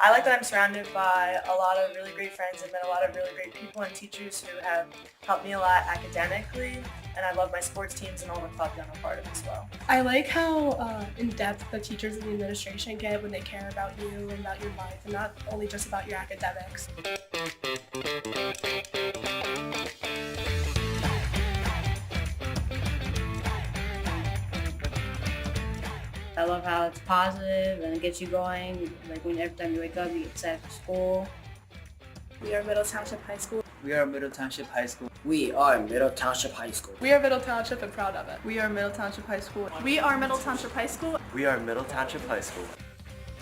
I like that I'm surrounded by a lot of really great friends and met a lot of really great people and teachers who have helped me a lot academically, and I love my sports teams and all the clubs I'm a part of as well. I like how in-depth the teachers and the administration get when they care about you and about your life, and not only just about your academics. I love how it's positive and it gets you going. Like when every time you wake up, you get set for school. We are Middle Township High School. We are Middle Township High School. We are Middle Township High School. We are Middle Township and proud of it. We are Middle Township High School. We are Middle Township High School. We are Middle Township High School.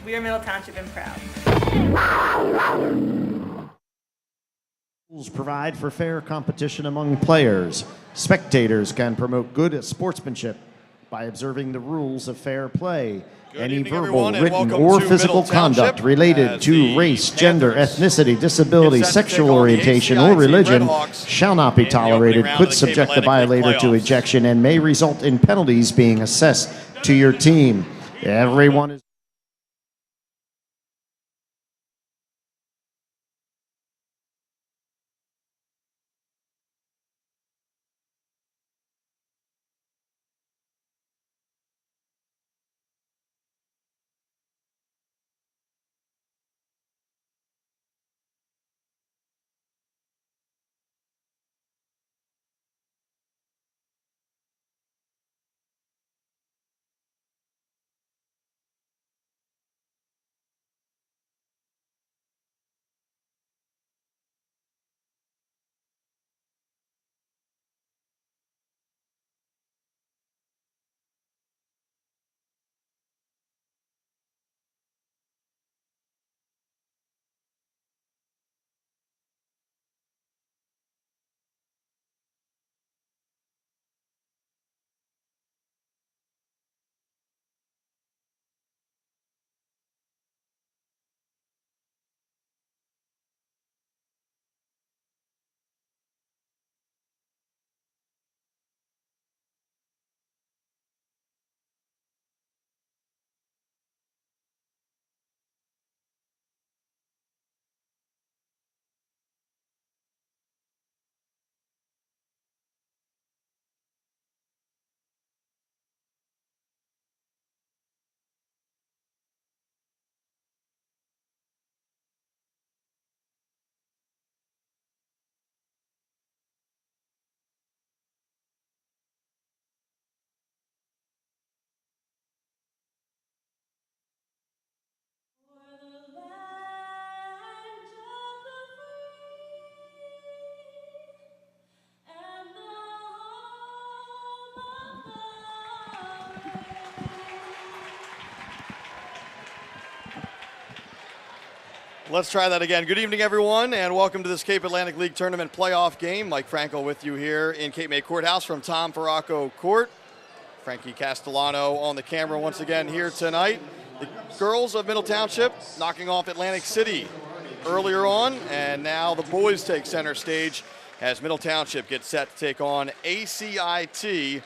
We are Middle Township and proud. Rules provide for fair competition among players. Spectators can promote good sportsmanship by observing the rules of fair play. Any verbal, written, or physical conduct related to race, gender, ethnicity, disability, sexual orientation, or religion shall not be tolerated, could subject the violator to ejection, and may result in penalties being assessed to your team. Everyone is Let's try that again. Good evening, everyone, and welcome to this Cape Atlantic League Tournament playoff game. Mike Frankel with you here in Cape May Courthouse from Tom Farraco Court. Frankie Castellano on the camera once again here tonight. The girls of Middle Township knocking off Atlantic City earlier on, and now the boys take center stage as Middle Township gets set to take on ACIT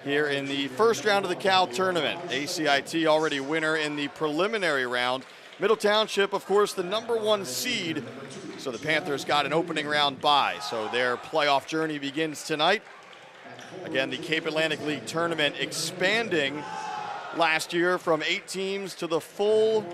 here in the first round of the Cal tournament. ACIT already winner in the preliminary round. Middle Township, of course, the #1 seed, so the Panthers got an opening round bye. So their playoff journey begins tonight. Again, the Cape Atlantic League tournament expanding last year from 8 teams to the full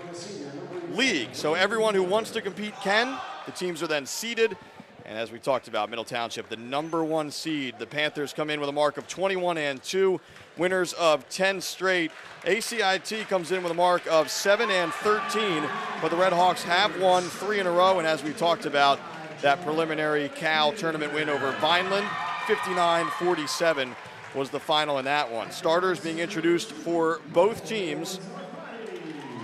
league. So everyone who wants to compete can. The teams are then seeded. And as we talked about, Middle Township, the #1 seed. The Panthers come in with a mark of 21-2, winners of 10 straight. ACIT comes in with a mark of 7-13, but the Red Hawks have won 3 in a row. And as we talked about, that preliminary Cal tournament win over Vineland, 59-47 was the final in that one. Starters being introduced for both teams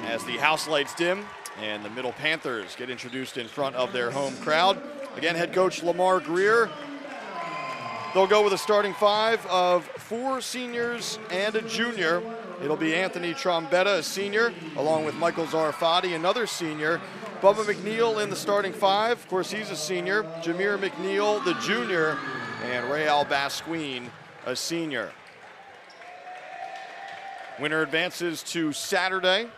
as the house lights dim and the Middle Panthers get introduced in front of their home crowd. Again, head coach Lamar Greer. They'll go with a starting 5 of 4 seniors and a junior. It'll be Anthony Trombetta, a senior, along with Michael Zarfati, another senior. Bubba McNeil in the starting 5. Of course, he's a senior. Jameer McNeil, the junior, and Rayal Basquine, a senior. Winner advances to Saturday.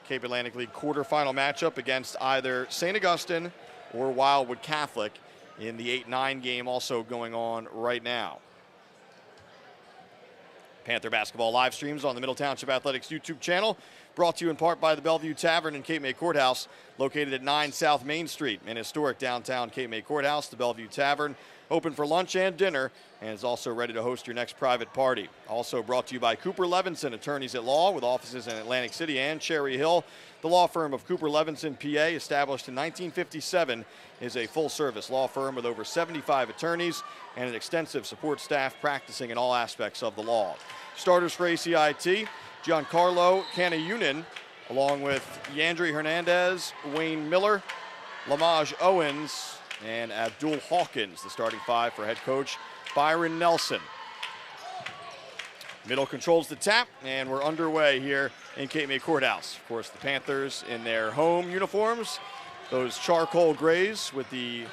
Cape Atlantic League quarterfinal matchup against either St. Augustine or Wildwood Catholic in the 8-9 game also going on right now. Panther basketball live streams on the Middle Township Athletics YouTube channel, brought to you in part by the Bellevue Tavern and Cape May Courthouse, located at 9 South Main Street in historic downtown Cape May Courthouse. The Bellevue Tavern, open for lunch and dinner, and is also ready to host your next private party. Also brought to you by Cooper Levenson, attorneys at law, with offices in Atlantic City and Cherry Hill. The law firm of Cooper Levenson, PA, established in 1957, is a full-service law firm with over 75 attorneys and an extensive support staff practicing in all aspects of the law. Starters for ACIT, Giancarlo Canayunan, along with Yandri Hernandez, Wayne Miller, Lamaj Owens, and Abdul Hawkins, the starting five for head coach Byron Nelson. Middle controls the tap, and we're underway here in Cape May Courthouse. Of course, the Panthers in their home uniforms, those charcoal grays with the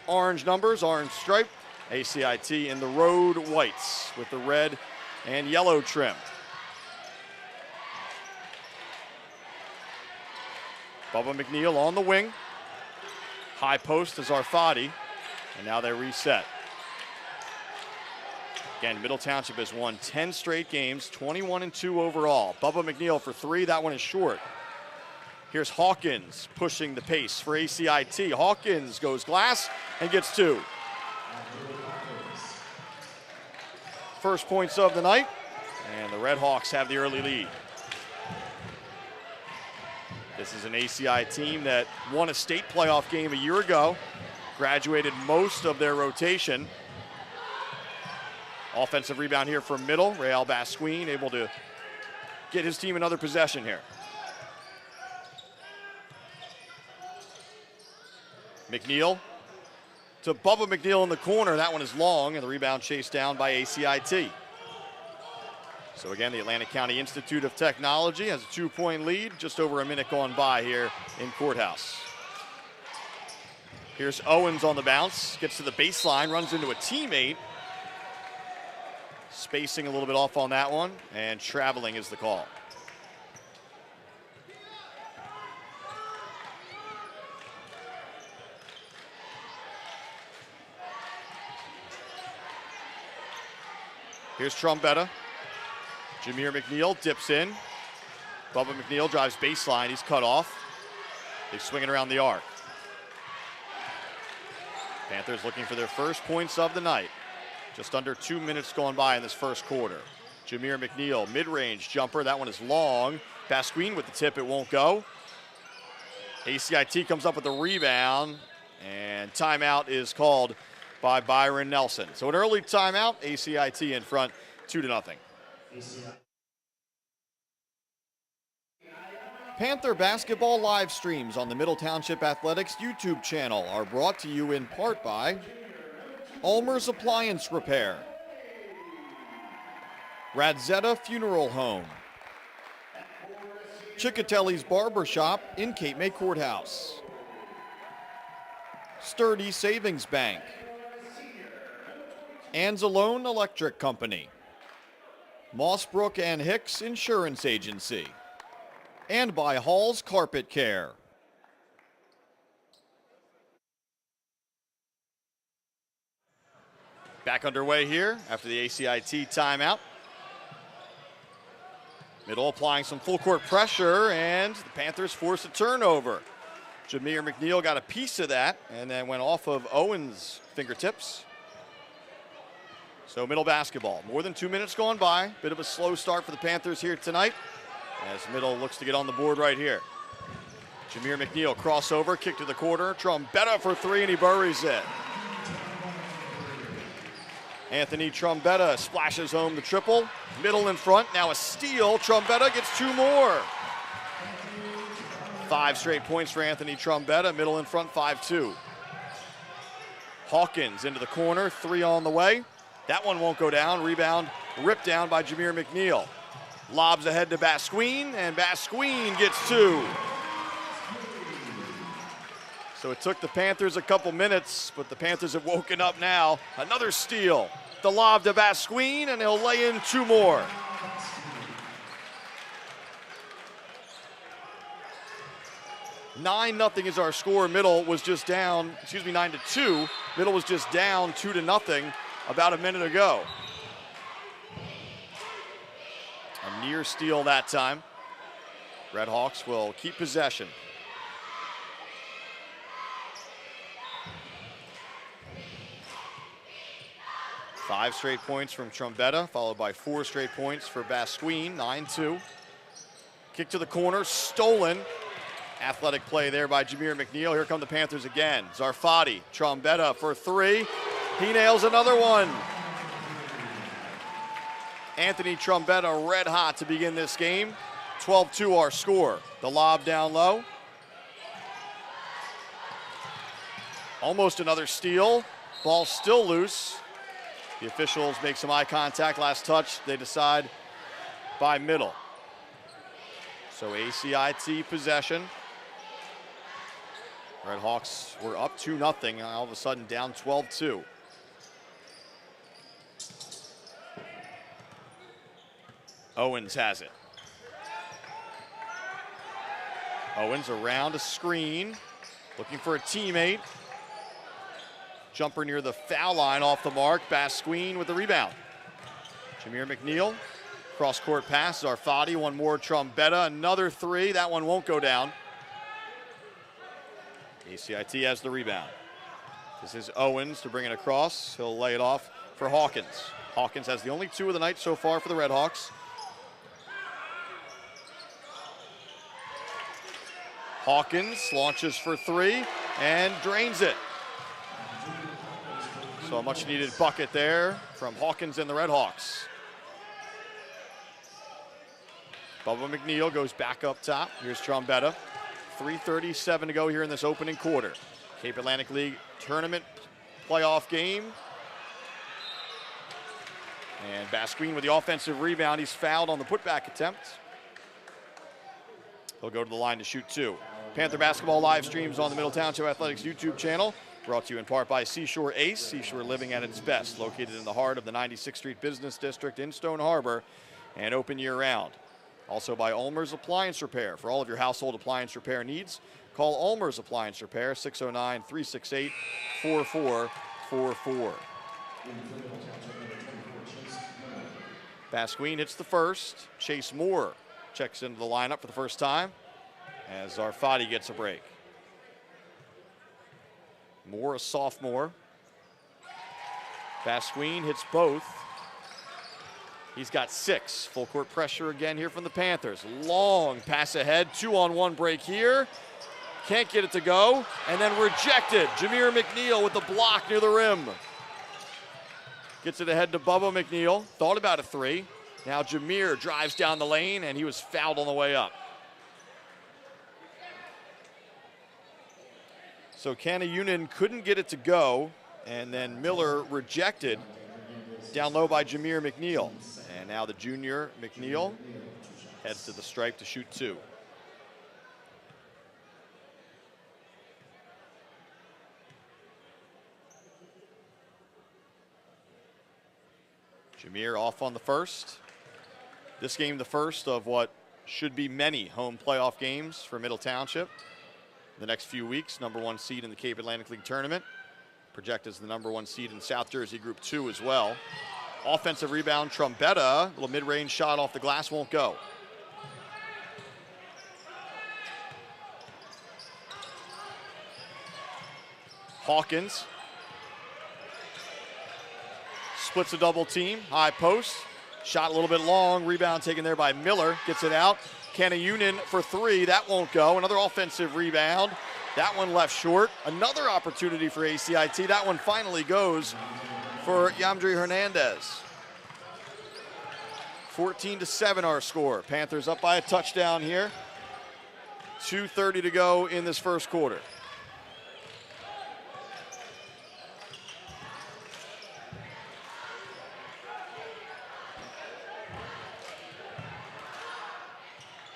orange numbers, orange stripe. ACIT in the road whites with the red and yellow trim. Bubba McNeil on the wing. High post is Arfadi, and now they reset. Again, Middle Township has won 10 straight games, 21-2 overall. Bubba McNeil for three, that one is short. Here's Hawkins pushing the pace for ACIT. Hawkins goes glass and gets two. First points of the night, and the Red Hawks have the early lead. This is an ACI team that won a state playoff game a year ago, graduated most of their rotation. Offensive rebound here from middle. Real Basquin able to get his team another possession here. McNeil to Bubba McNeil in the corner. That one is long, and the rebound chased down by ACIT. So again, the Atlantic County Institute of Technology has a 2-point lead, just over a minute gone by here in Courthouse. Here's Owens on the bounce, gets to the baseline, runs into a teammate. Spacing a little bit off on that one, and traveling is the call. Here's Trombetta. Jameer McNeil dips in. Bubba McNeil drives baseline. He's cut off. They swing it around the arc. Panthers looking for their first points of the night. Just under 2 minutes gone by in this first quarter. Jameer McNeil, mid-range jumper. That one is long. Basquin with the tip. It won't go. ACIT comes up with the rebound, and timeout is called by Byron Nelson. So an early timeout. ACIT in front, 2-0. Panther basketball live streams on the Middle Township Athletics YouTube channel are brought to you in part by ULMER'S Appliance Repair, RADZIETA Funeral Home, CICCOTELLI'S Barber Shop in Cape May Courthouse, Sturdy Savings Bank, ANZELONE Electric Company, MOSSBROOKS and HICKS Insurance Agency, and by Hall's Carpet Care. Back underway here after the ACIT timeout. Middle applying some full court pressure, and the Panthers force a turnover. Jameer McNeil got a piece of that and then went off of Owens' fingertips. So middle basketball. More than 2 minutes gone by. Bit of a slow start for the Panthers here tonight, as middle looks to get on the board right here. Jameer McNeil crossover, kick to the corner. Trombetta for three, and he buries it. Anthony Trombetta splashes home the triple. Middle in front, now a steal. Trombetta gets two more. 5 straight points for Anthony Trombetta. Middle in front, 5-2. Hawkins into the corner, 3 on the way. That one won't go down. Rebound ripped down by Jameer McNeil. Lobs ahead to Basquin, and Basquin gets 2. So it took the Panthers a couple minutes, but the Panthers have woken up now. Another steal. The lob to Basquin, and he'll lay in 2 more. 9-0 is our score. Middle was just down, 9-2. Middle was just down 2-0 about a minute ago. A near steal that time. Red Hawks will keep possession. Five straight points from Trombetta, followed by 4 straight points for Basquine, 9-2. Kick to the corner, stolen. Athletic play there by Jameer McNeil. Here come the Panthers again. Zarfati, Trombetta for 3. He nails another one. Anthony Trombetta red hot to begin this game. 12-2 our score. The lob down low. Almost another steal. Ball still loose. The officials make some eye contact. Last touch, they decide by middle. So ACIT possession. Red Hawks were up 2-0, all of a sudden down 12-2. Owens has it. Owens around a screen, looking for a teammate. Jumper near the foul line off the mark. Basquine with the rebound. Jameer McNeil, cross-court pass. Zarfati, one more. Trombetta, another 3. That one won't go down. ACIT has the rebound. This is Owens to bring it across. He'll lay it off for Hawkins. Hawkins has the only 2 of the night so far for the Red Hawks. Hawkins launches for 3 and drains it. So a much needed bucket there from Hawkins and the Red Hawks. Bubba McNeil goes back up top. Here's Trombetta. 3:37 to go here in this opening quarter. Cape Atlantic League tournament playoff game. And Basquine with the offensive rebound. He's fouled on the putback attempt. He'll go to the line to shoot 2. Panther basketball live streams on the Middle Township Athletics YouTube channel. Brought to you in part by Seashore Ace, Seashore living at its best. Located in the heart of the 96th Street Business District in Stone Harbor and open year-round. Also by ULMER'S Appliance Repair. For all of your household appliance repair needs, call ULMER'S Appliance Repair, 609-368-4444. Basquine hits the first. Chase Moore checks into the lineup for the first time as Zarfati gets a break. Moore, a sophomore. Basquine hits both. He's got 6. Full court pressure again here from the Panthers. Long pass ahead, 2-on-1 break here. Can't get it to go, and then rejected. Jameer McNeil with the block near the rim. Gets it ahead to Bubba McNeil. Thought about a 3. Now Jameer drives down the lane, and he was fouled on the way up. So Kanayunan couldn't get it to go, and then Miller rejected down low by Jameer McNeil. And now the junior McNeil heads to the stripe to shoot 2. Jameer off on the first. This game the first of what should be many home playoff games for Middle Township. The next few weeks, #1 seed in the Cape Atlantic League Tournament. Projected as the #1 seed in South Jersey Group 2 as well. Offensive rebound, Trombetta. A little mid-range shot off the glass, won't go. Hawkins. Splits a double team, high post. Shot a little bit long, rebound taken there by Miller. Gets it out. Kanayunan for 3, that won't go. Another offensive rebound. That one left short. Another opportunity for ACIT. That one finally goes for Yamdri Hernandez. 14-7 our score. Panthers up by a touchdown here. 2:30 to go in this first quarter.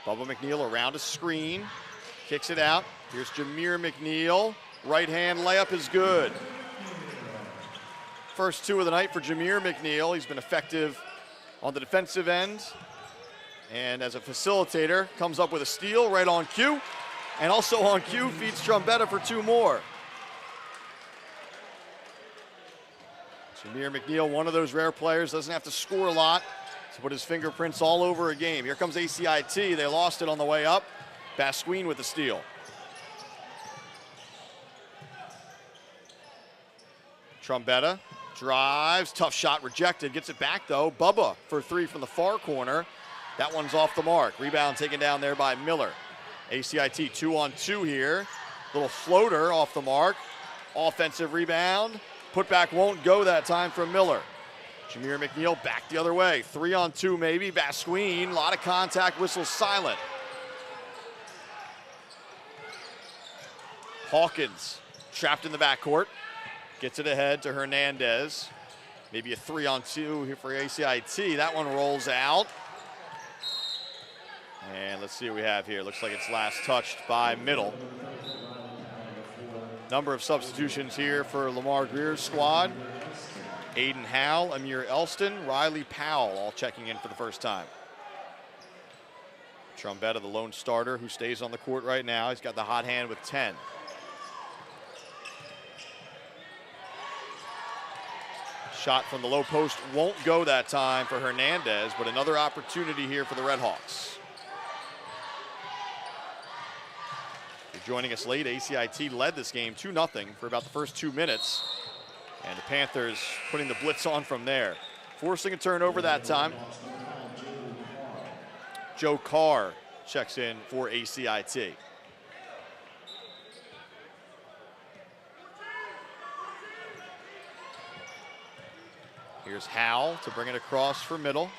Bubba McNeil around a screen, kicks it out. Here's Jameer McNeil. Right hand layup is good. First 2 of the night for Jameer McNeil. He's been effective on the defensive end and as a facilitator, comes up with a steal right on cue. and also on cue feeds Trombetta for 2 more. Jameer McNeil, one of those rare players, doesn't have to score a lot to put his fingerprints all over a game. Here comes ACIT. They lost it on the way up. Basquine with the steal. Trombetta drives, tough shot rejected, gets it back though. Bubba for 3 from the far corner. That one's off the mark. Rebound taken down there by Miller. ACIT 2-on-2 here. Little floater off the mark. Offensive rebound. Putback won't go that time from Miller. Jameer McNeil back the other way. 3-on-2 maybe. Basquine, a lot of contact, whistle silent. Hawkins trapped in the backcourt. Gets it ahead to Hernandez. Maybe a 3-on-2 here for ACIT. That one rolls out. And let's see what we have here. Looks like it's last touched by Middle. Number of substitutions here for Lamar Greer's squad. Aiden Howell, Amir Elston, Riley Powell all checking in for the first time. Trombetta, the lone starter who stays on the court right now. He's got the hot hand with 10. Shot from the low post won't go that time for Hernandez, but another opportunity here for the Redhawks. If you're joining us late, ACIT led this game 2-0 for about the first 2 minutes. And the Panthers putting the blitz on from there. Forcing a turnover that time. Joe Carr checks in for ACIT. Here's Howell to bring it across for Middle.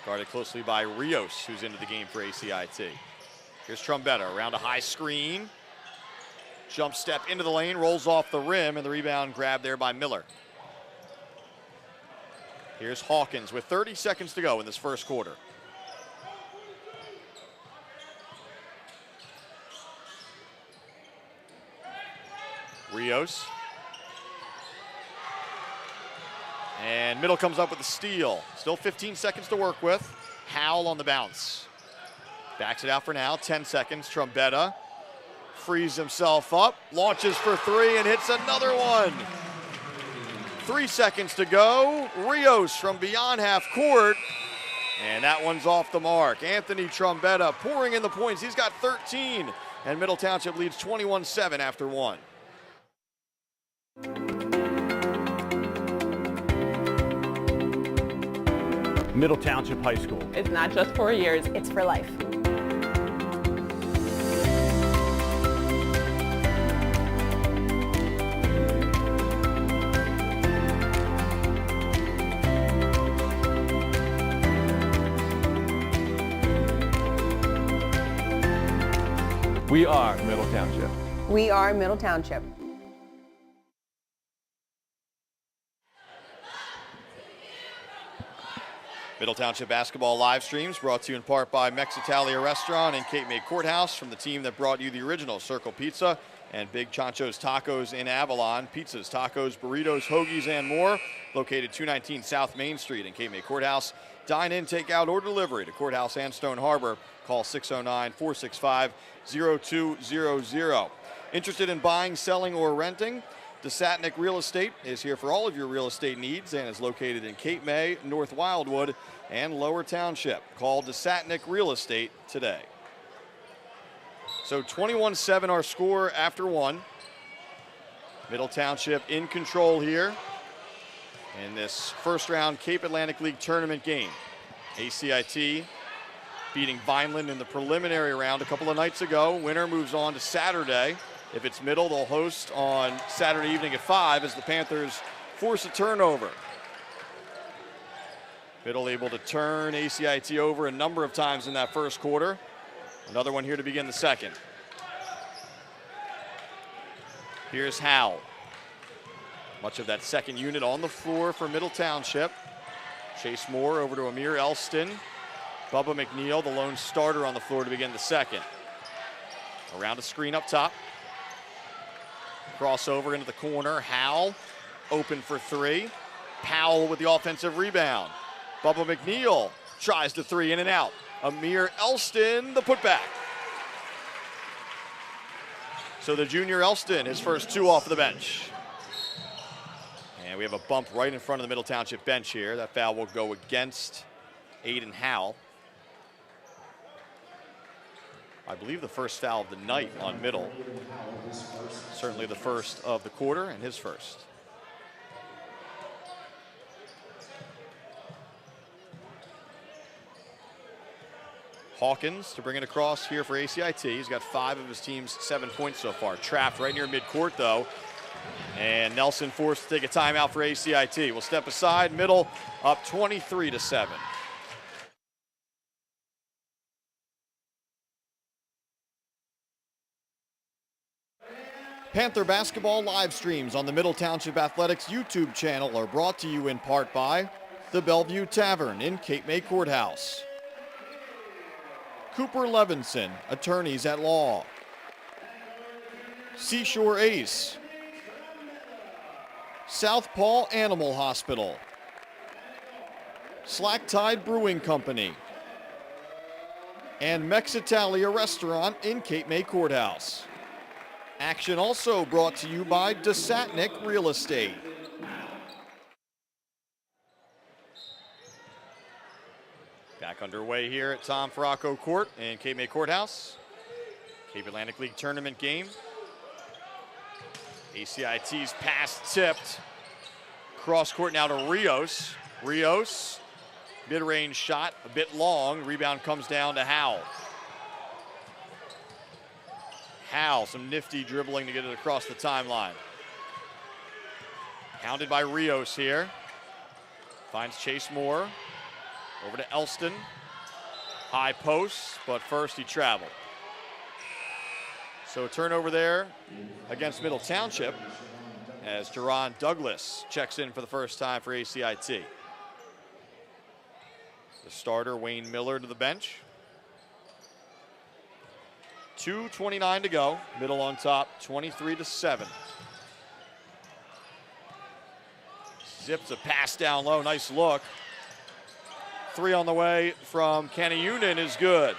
Guarded closely by Rios, who's into the game for ACIT. Here's Trombetta around a high screen. Jump step into the lane, rolls off the rim, and the rebound grabbed there by Miller. Here's Hawkins with 30 seconds to go in this first quarter. Rios. And Middle comes up with a steal. Still 15 seconds to work with. Howell on the bounce. Backs it out for now, 10 seconds. Trombetta frees himself up, launches for 3 and hits another one. 3 seconds to go. Rios from beyond half court. And that one's off the mark. Anthony Trombetta pouring in the points. He's got 13. And Middle Township leads 21-7 after 1. Middle Township High School. It's not just 4 years, it's for life. We are Middle Township. We are Middle Township. Middle Township basketball live streams brought to you in part by MEXITALIA Restaurant and Cape May Courthouse, from the team that brought you the original Circle Pizza and Big Chancho's Tacos in Avalon. Pizzas, tacos, burritos, hoagies, and more. Located 219 South Main Street in Cape May Courthouse. Dine in, take out, or delivery to Courthouse and Stone Harbor. Call 609-465-0200. Interested in buying, selling, or renting? DESATNIK Real Estate is here for all of your real estate needs and is located in Cape May, North Wildwood, and Lower Township. Call DESATNIK Real Estate today. So 21-7 our score after 1. Middle Township in control here in this first round Cape Atlantic League tournament game. ACIT beating Vineland in the preliminary round a couple of nights ago. Winner moves on to Saturday. If it's Middle, they'll host on Saturday evening at 5 as the Panthers force a turnover. Middle able to turn ACIT over a number of times in that first quarter. Another one here to begin the second. Here's Howell. Much of that second unit on the floor for Middle Township. Chase Moore over to Amir Elston. Bubba McNeil, the lone starter on the floor to begin the second. Around a screen up top. Crossover into the corner. Howell open for 3. Powell with the offensive rebound. Bubba McNeil tries the 3 in and out. Amir Elston, the putback. So the junior Elston, his first 2 off the bench. And we have a bump right in front of the Middle Township bench here. That foul will go against Aiden Howell. I believe the first foul of the night on Middle. Certainly the first of the quarter and his first. Hawkins to bring it across here for ACIT. He's got 5 of his team's 7 points so far. Trapped right near midcourt though. And Nelson forced to take a timeout for ACIT. We'll step aside. Middle up 23-7. Panther basketball live streams on the Middle Township Athletics YouTube channel are brought to you in part by the Bellevue Tavern in Cape May Courthouse. Cooper Levenson, attorneys at law. Seashore Ace. Southpaw Animal Hospital. Slack Tide Brewing Company. And MEXITALIA Restaurant in Cape May Courthouse. Action also brought to you by DESATNIK Real Estate. Back underway here at Tom Farraco Court in Cape May Courthouse. Cape Atlantic League tournament game. ACIT's pass tipped. Cross court now to Rios. Rios, mid-range shot, a bit long. Rebound comes down to Howell. Howell, some nifty dribbling to get it across the timeline. Hounded by Rios here. Finds Chase Moore. Over to Elston. High post, but first he traveled. So a turnover there against Middle Township as Jerron Douglas checks in for the first time for ACIT. The starter, Wayne Miller, to the bench. 2:29 to go. Middle on top, 23-7. Zips a pass down low, nice look. 3 on the way from Kanayunan is good.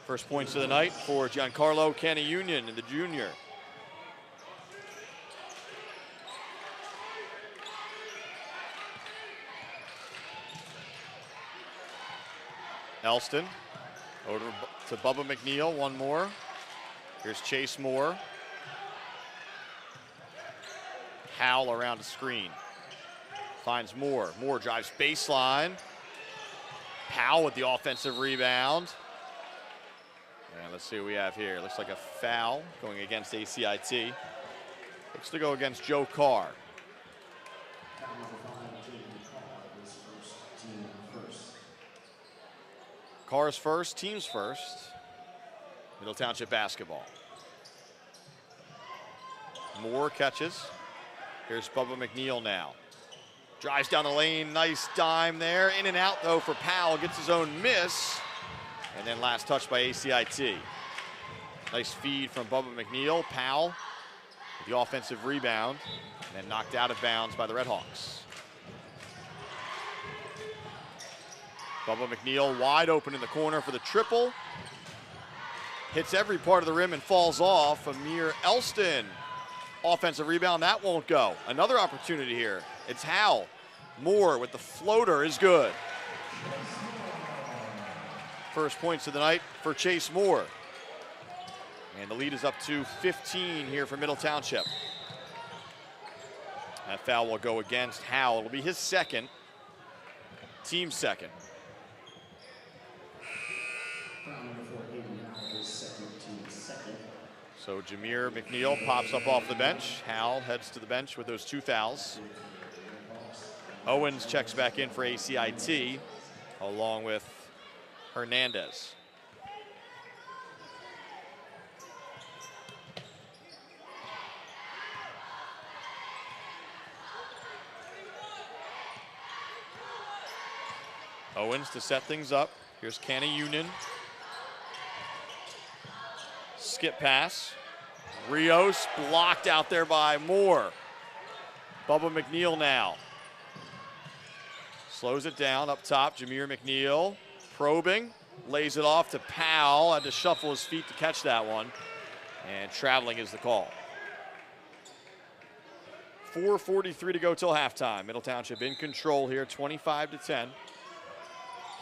First points of the night for Giancarlo Kanayunan and the junior. Elston over to Bubba McNeil, one more. Here's Chase Moore. Howell around the screen. Finds Moore. Moore drives baseline. Powell with the offensive rebound. And let's see what we have here. Looks like a foul going against ACIT. Looks to go against Joe Carr. Carr's first, team's first. Middle Township basketball. Moore catches. Here's Bubba McNeil now. Drives down the lane, nice dime there. In and out though for Powell, gets his own miss. And then last touch by ACIT. Nice feed from Bubba McNeil. Powell with the offensive rebound. And then knocked out of bounds by the Redhawks. Bubba McNeil wide open in the corner for the triple. Hits every part of the rim and falls off. Amir Elston. Offensive rebound, that won't go. Another opportunity here. It's Howell. Moore with the floater is good. First points of the night for Chase Moore. And the lead is up to 15 here for Middle Township. That foul will go against Howell. It'll be his second, team second. So Jameer McNeil pops up off the bench. Howell heads to the bench with those 2 fouls. Owens checks back in for ACIT along with Hernandez. Owens to set things up. Here's Kanayunan. Skip pass. Rios blocked out there by Moore. Bubba McNeil now. Slows it down up top. Jameer McNeil probing, lays it off to Powell. Had to shuffle his feet to catch that one. And traveling is the call. 4:43 to go till halftime. Middle Township in control here, 25-10.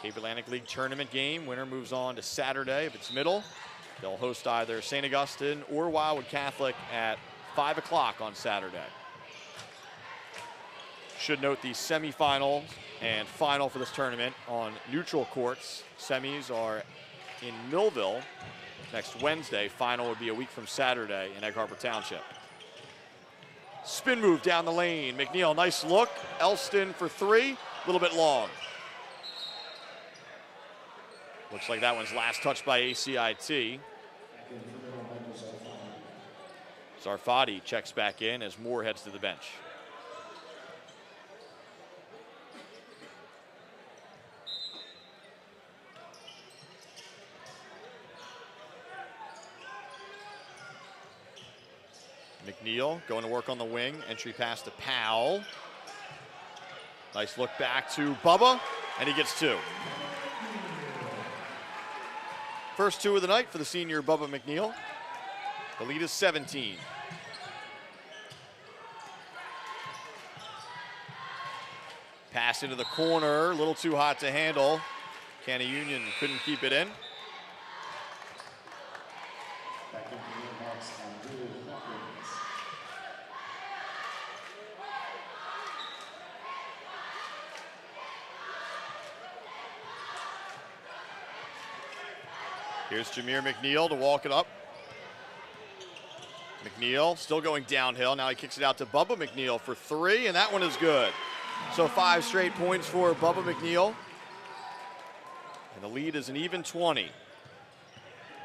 Cape Atlantic League tournament game. Winner moves on to Saturday. If it's Middle, they'll host either St. Augustine or Wildwood Catholic at 5 o'clock on Saturday. Should note the semifinals and final for this tournament on neutral courts. Semis are in Millville next Wednesday. Final would be a week from Saturday in Egg Harbor Township. Spin move down the lane. McNeil, nice look. Elston for three, a little bit long. Looks like that one's last touched by ACIT. Zarfati checks back in as Moore heads to the bench. McNeil going to work on the wing. Entry pass to Powell. Nice look back to Bubba, and he gets two. First two of the night for the senior Bubba McNeil. The lead is 17. Pass into the corner, a little too hot to handle. Canada Union couldn't keep it in. Here's Jameer McNeil to walk it up. McNeil still going downhill. Now he kicks it out to Bubba McNeil for three, and that one is good. So 5 straight points for Bubba McNeil. And the lead is an even 20.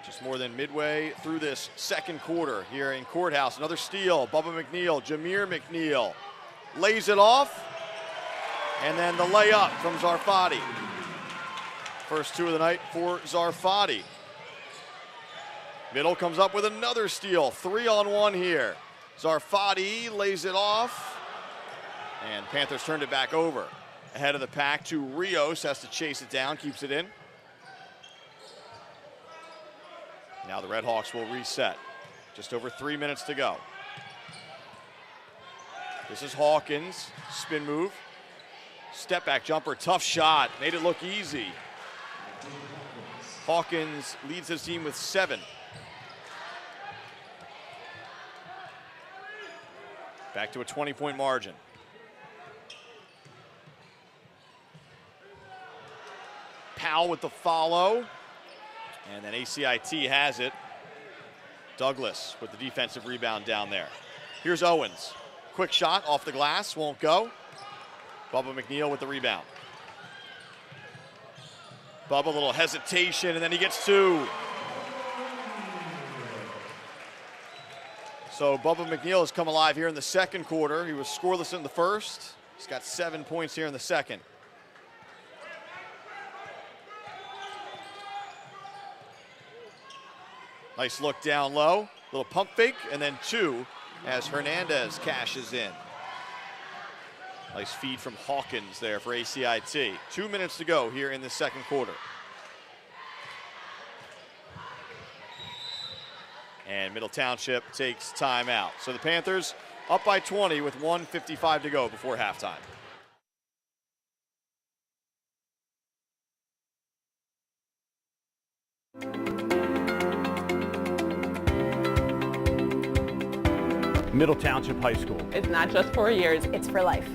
Just more than midway through this second quarter here in Courthouse. Another steal, Bubba McNeil, Jameer McNeil lays it off. And then the layup from Zarfati. First two of the night for Zarfati. Middle comes up with another steal, 3-on-1 here. Zarfati lays it off, and Panthers turned it back over. Ahead of the pack to Rios, has to chase it down, keeps it in. Now the Red Hawks will reset. Just over 3 minutes to go. This is Hawkins, spin move. Step back jumper, tough shot, made it look easy. Hawkins leads his team with 7. Back to a 20-point margin. Powell with the follow. And then ACIT has it. Douglas with the defensive rebound down there. Here's Owens. Quick shot off the glass, won't go. Bubba McNeil with the rebound. Bubba, a little hesitation, and then he gets two. So Bubba McNeil has come alive here in the second quarter. He was scoreless in the first. He's got 7 points here in the second. Nice look down low, little pump fake, and then two as Hernandez cashes in. Nice feed from Hawkins there for ACIT. 2 minutes to go here in the second quarter. And Middle Township takes timeout. So the Panthers up by 20 with 1:55 to go before halftime. Middle Township High School. It's not just 4 years, it's for life.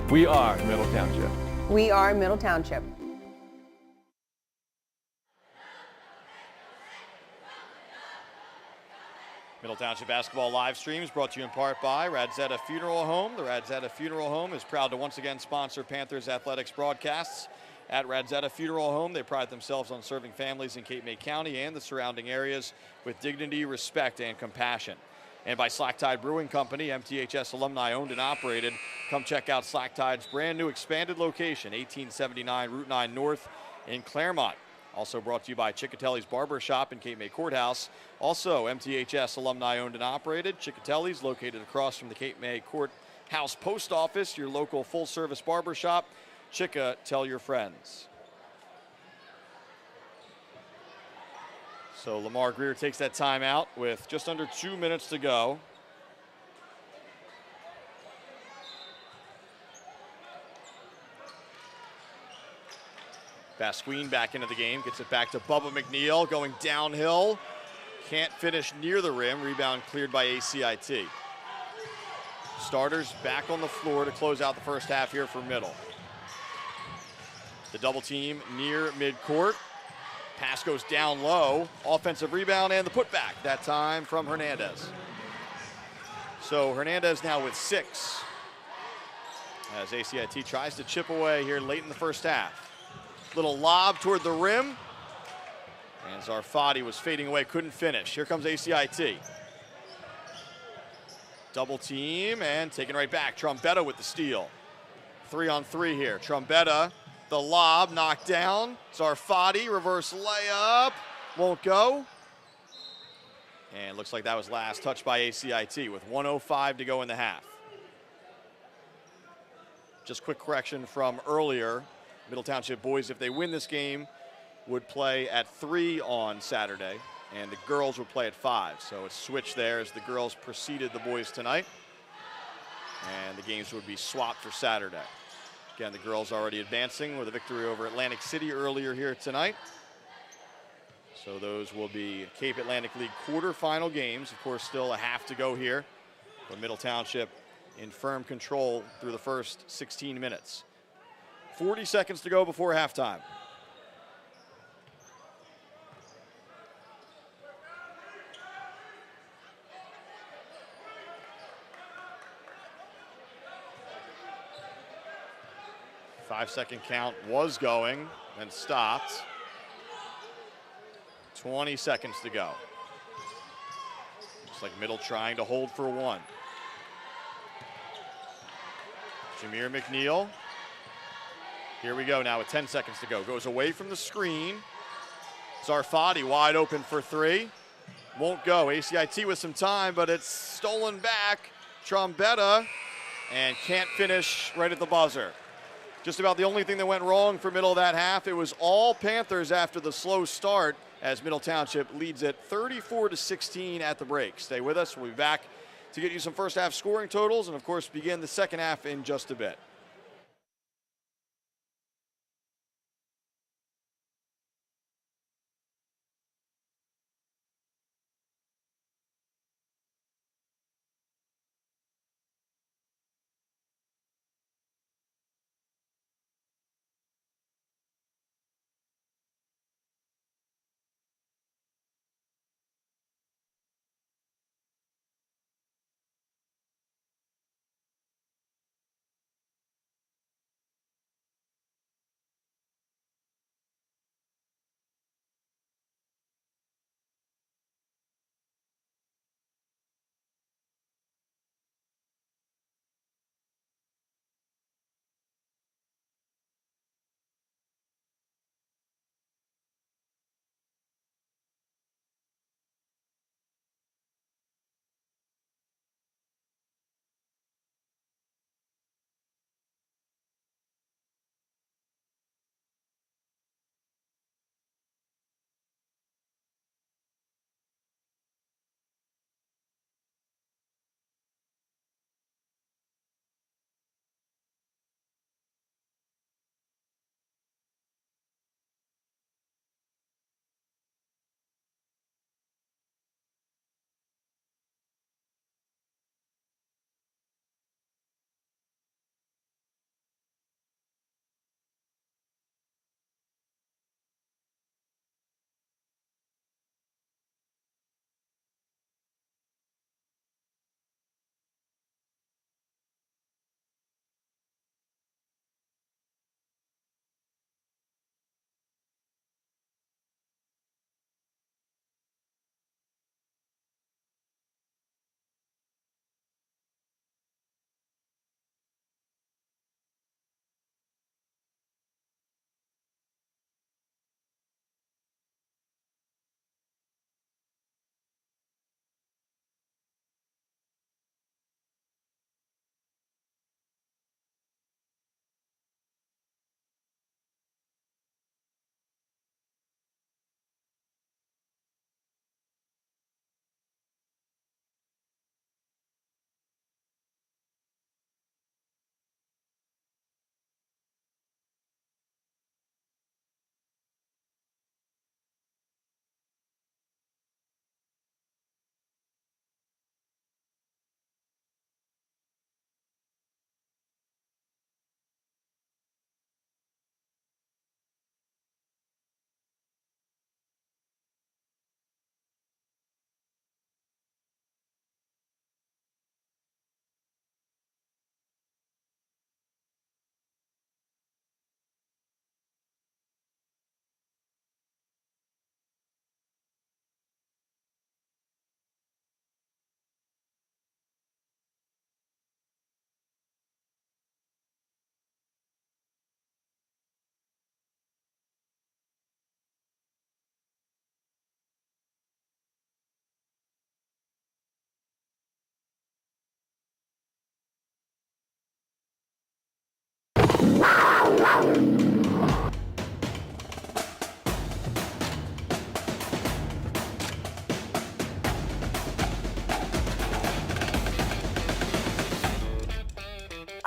We are Middle Township. We are Middle Township. Middle Township basketball live streams brought to you in part by RADZIETA Funeral Home. The RADZIETA Funeral Home is proud to once again sponsor Panthers athletics broadcasts. At RADZIETA Funeral Home, they pride themselves on serving families in Cape May County and the surrounding areas with dignity, respect, and compassion. and by Slack Tide Brewing Company, MTHS alumni owned and operated. Come check out Slack Tide's brand new expanded location, 1879 Route 9 North in Claremont. Also brought to you by CICCOTELLI'S Barber Shop in Cape May Courthouse. Also MTHS alumni owned and operated. CICCOTELLI'S located across from the Cape May Courthouse Post Office, your local full-service barber shop. Chicka, tell your friends. So Lamar Greer takes that timeout with just under 2 minutes to go. Basquine back into the game, gets it back to Bubba McNeil, going downhill. Can't finish near the rim. Rebound cleared by ACIT. Starters back on the floor to close out the first half here for Middle. The double team near midcourt. Pass goes down low. Offensive rebound and the putback, that time from Hernandez. So Hernandez now with 6. As ACIT tries to chip away here late in the first half. Little lob toward the rim. And Zarfati was fading away, couldn't finish. Here comes ACIT. Double team and taken right back. Trombetta with the steal. 3-on-3 here. Trombetta, the lob, knocked down. Zarfati, reverse layup, won't go. And looks like that was last touched by ACIT with 1:05 to go in the half. Just quick correction from earlier. Middle Township boys, if they win this game, would play at 3 on Saturday, and the girls would play at 5. So it's switched there as the girls preceded the boys tonight. And the games would be swapped for Saturday. Again, the girls already advancing with a victory over Atlantic City earlier here tonight. So those will be Cape Atlantic League quarterfinal games. Of course, still a half to go here, but Middle Township in firm control through the first 16 minutes. 40 seconds to go before halftime. Five-second count was going, then stopped. 20 seconds to go. Looks like Middle trying to hold for 1. Jameer McNeil. Here we go now with 10 seconds to go. Goes away from the screen. Zarfati wide open for 3. Won't go. ACIT with some time, but it's stolen back. Trombetta, and can't finish right at the buzzer. Just about the only thing that went wrong for Middle of that half. It was all Panthers after the slow start as Middle Township leads it 34-16 at the break. Stay with us. We'll be back to get you some first half scoring totals and, of course, begin the second half in just a bit.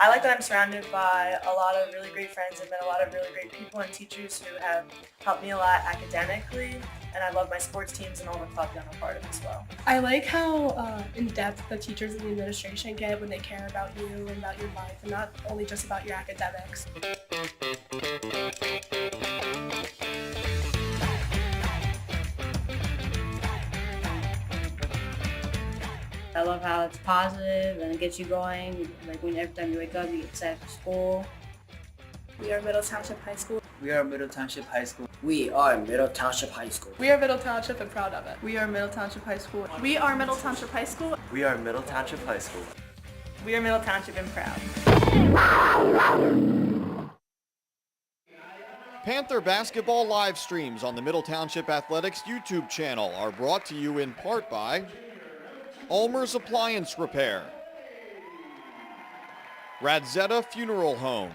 I like that I'm surrounded by a lot of really great friends and met a lot of really great people and teachers who have helped me a lot academically, and I love my sports teams and all the clubs I'm a part of as well. I like how in-depth the teachers and the administration get when they care about you and about your life and not only just about your academics. I love how it's positive and it gets you going. Like when every time you wake up, you get excited for school. We are Middle Township High School. We are Middle Township High School. We are Middle Township High School. We are Middle Township and proud of it. We are Middle Township High School. We are Middle Township High School. We are Middle Township High School. We are Middle Township and proud. Panther basketball live streams on the Middle Township Athletics YouTube channel are brought to you in part by ULMER'S Appliance Repair, RADZIETA Funeral Home,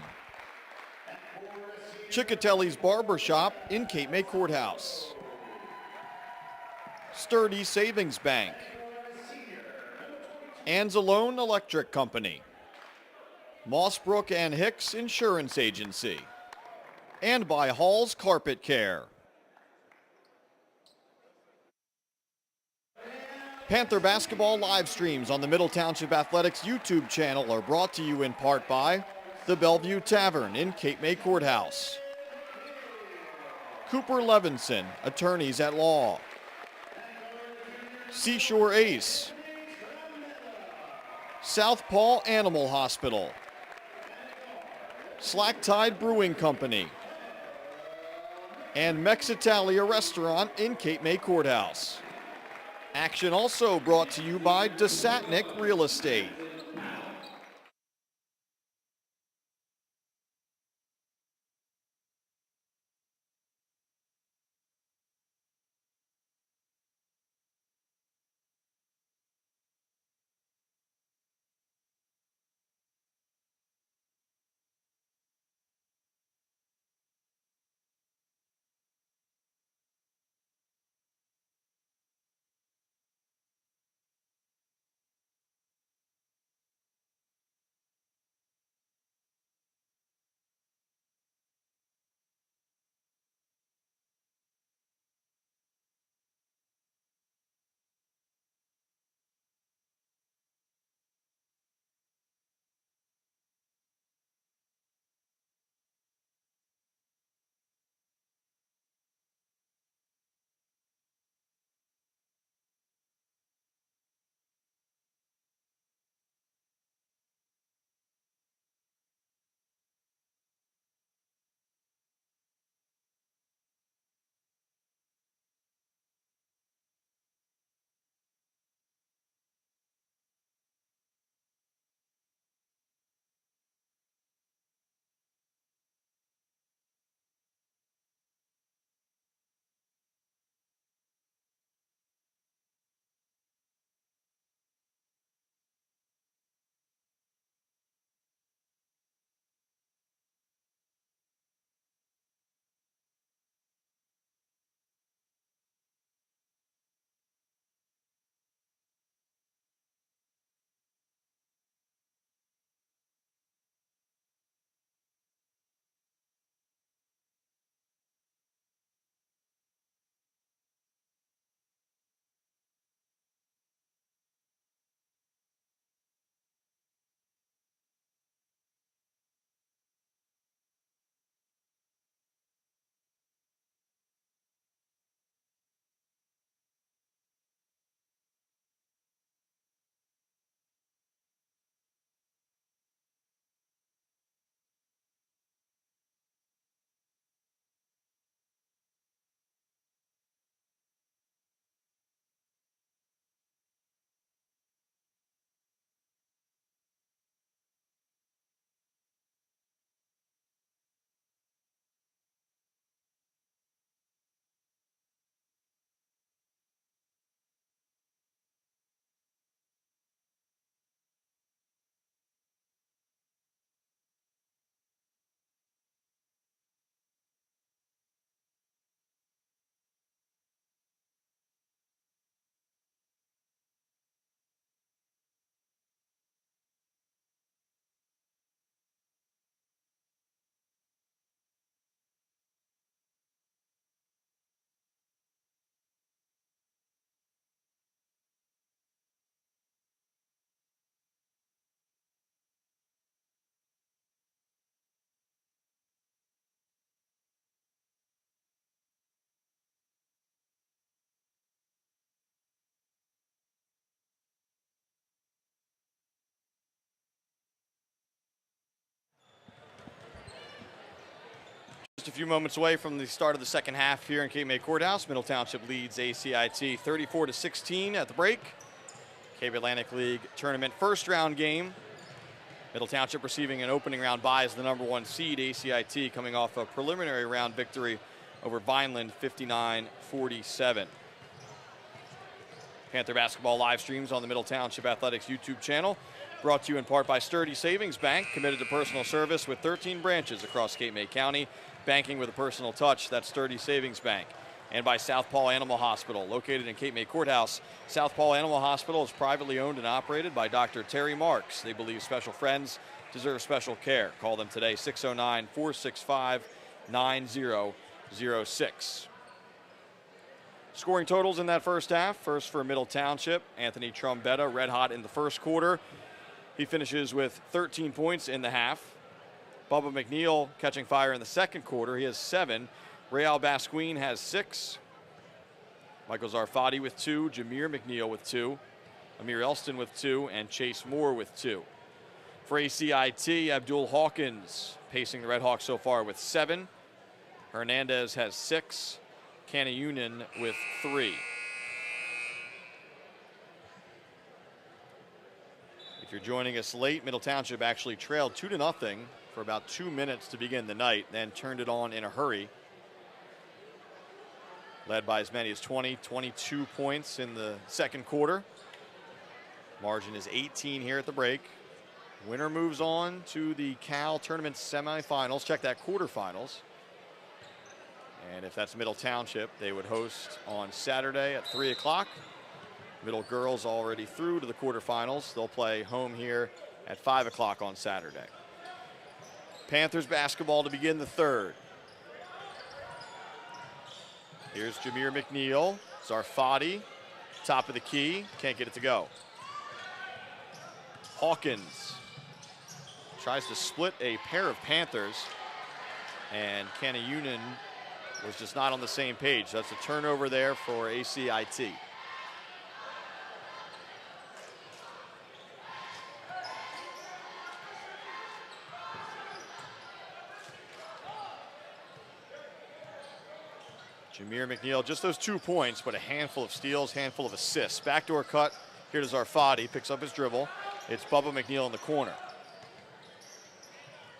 CICCOTELLI'S Barber Shop in Cape May Courthouse, Sturdy Savings Bank, ANZELONE Electric Company, MOSSBROOKS and HICKS Insurance Agency, and by Hall's Carpet Care. Panther basketball live streams on the Middle Township Athletics YouTube channel are brought to you in part by the Bellevue Tavern in Cape May Courthouse, Cooper Levenson, attorneys at law, Seashore Ace, Southpaw Animal Hospital, Slack Tide Brewing Company, and MEXITALIA Restaurant in Cape May Courthouse. Action also brought to you by DESATNIK Real Estate. just a few moments away from the start of the second half here in Cape May Courthouse. Middle Township leads ACIT 34-16 at the break. Cape Atlantic League Tournament first round game. Middle Township receiving an opening round bye as the #1 seed. ACIT coming off a preliminary round victory over Vineland 59-47. Panther basketball live streams on the Middle Township Athletics YouTube channel. Brought to you in part by Sturdy Savings Bank, committed to personal service with 13 branches across Cape May County. Banking with a personal touch, that's Sturdy Savings Bank. And by South Paul Animal Hospital, located in Cape May Courthouse. South Paul Animal Hospital is privately owned and operated by Dr. Terry Marks. They believe special friends deserve special care. Call them today, 609-465-9006. Scoring totals in that first half. First for Middle Township, Anthony Trombetta, red hot in the first quarter. He finishes with 13 points in the half. Bubba McNeil catching fire in the second quarter. He has 7. Real Basquine has 6. Michael Zarfati with 2. Jameer McNeil with 2. Amir Elston with 2. And Chase Moore with 2. For ACIT, Abdul Hawkins pacing the Red Hawks so far with 7. Hernandez has 6. Kanayunan with 3. If you're joining us late, Middle Township actually trailed 2-0 for about 2 minutes to begin the night, then turned it on in a hurry. Led by as many as 22 points in the second quarter. Margin is 18 here at the break. Winner moves on to the Cal Tournament semifinals. Check that, quarterfinals. And if that's Middle Township, they would host on Saturday at 3 o'clock. Middle girls already through to the quarterfinals. They'll play home here at 5 o'clock on Saturday. Panthers basketball to begin the third. Here's Jameer McNeil. Zarfati, top of the key, can't get it to go. Hawkins tries to split a pair of Panthers, and Kanayunan was just not on the same page. That's a turnover there for ACIT. Jameer McNeil, just those 2 points, but a handful of steals, handful of assists. Backdoor cut here to Zarfati, picks up his dribble. It's Bubba McNeil in the corner.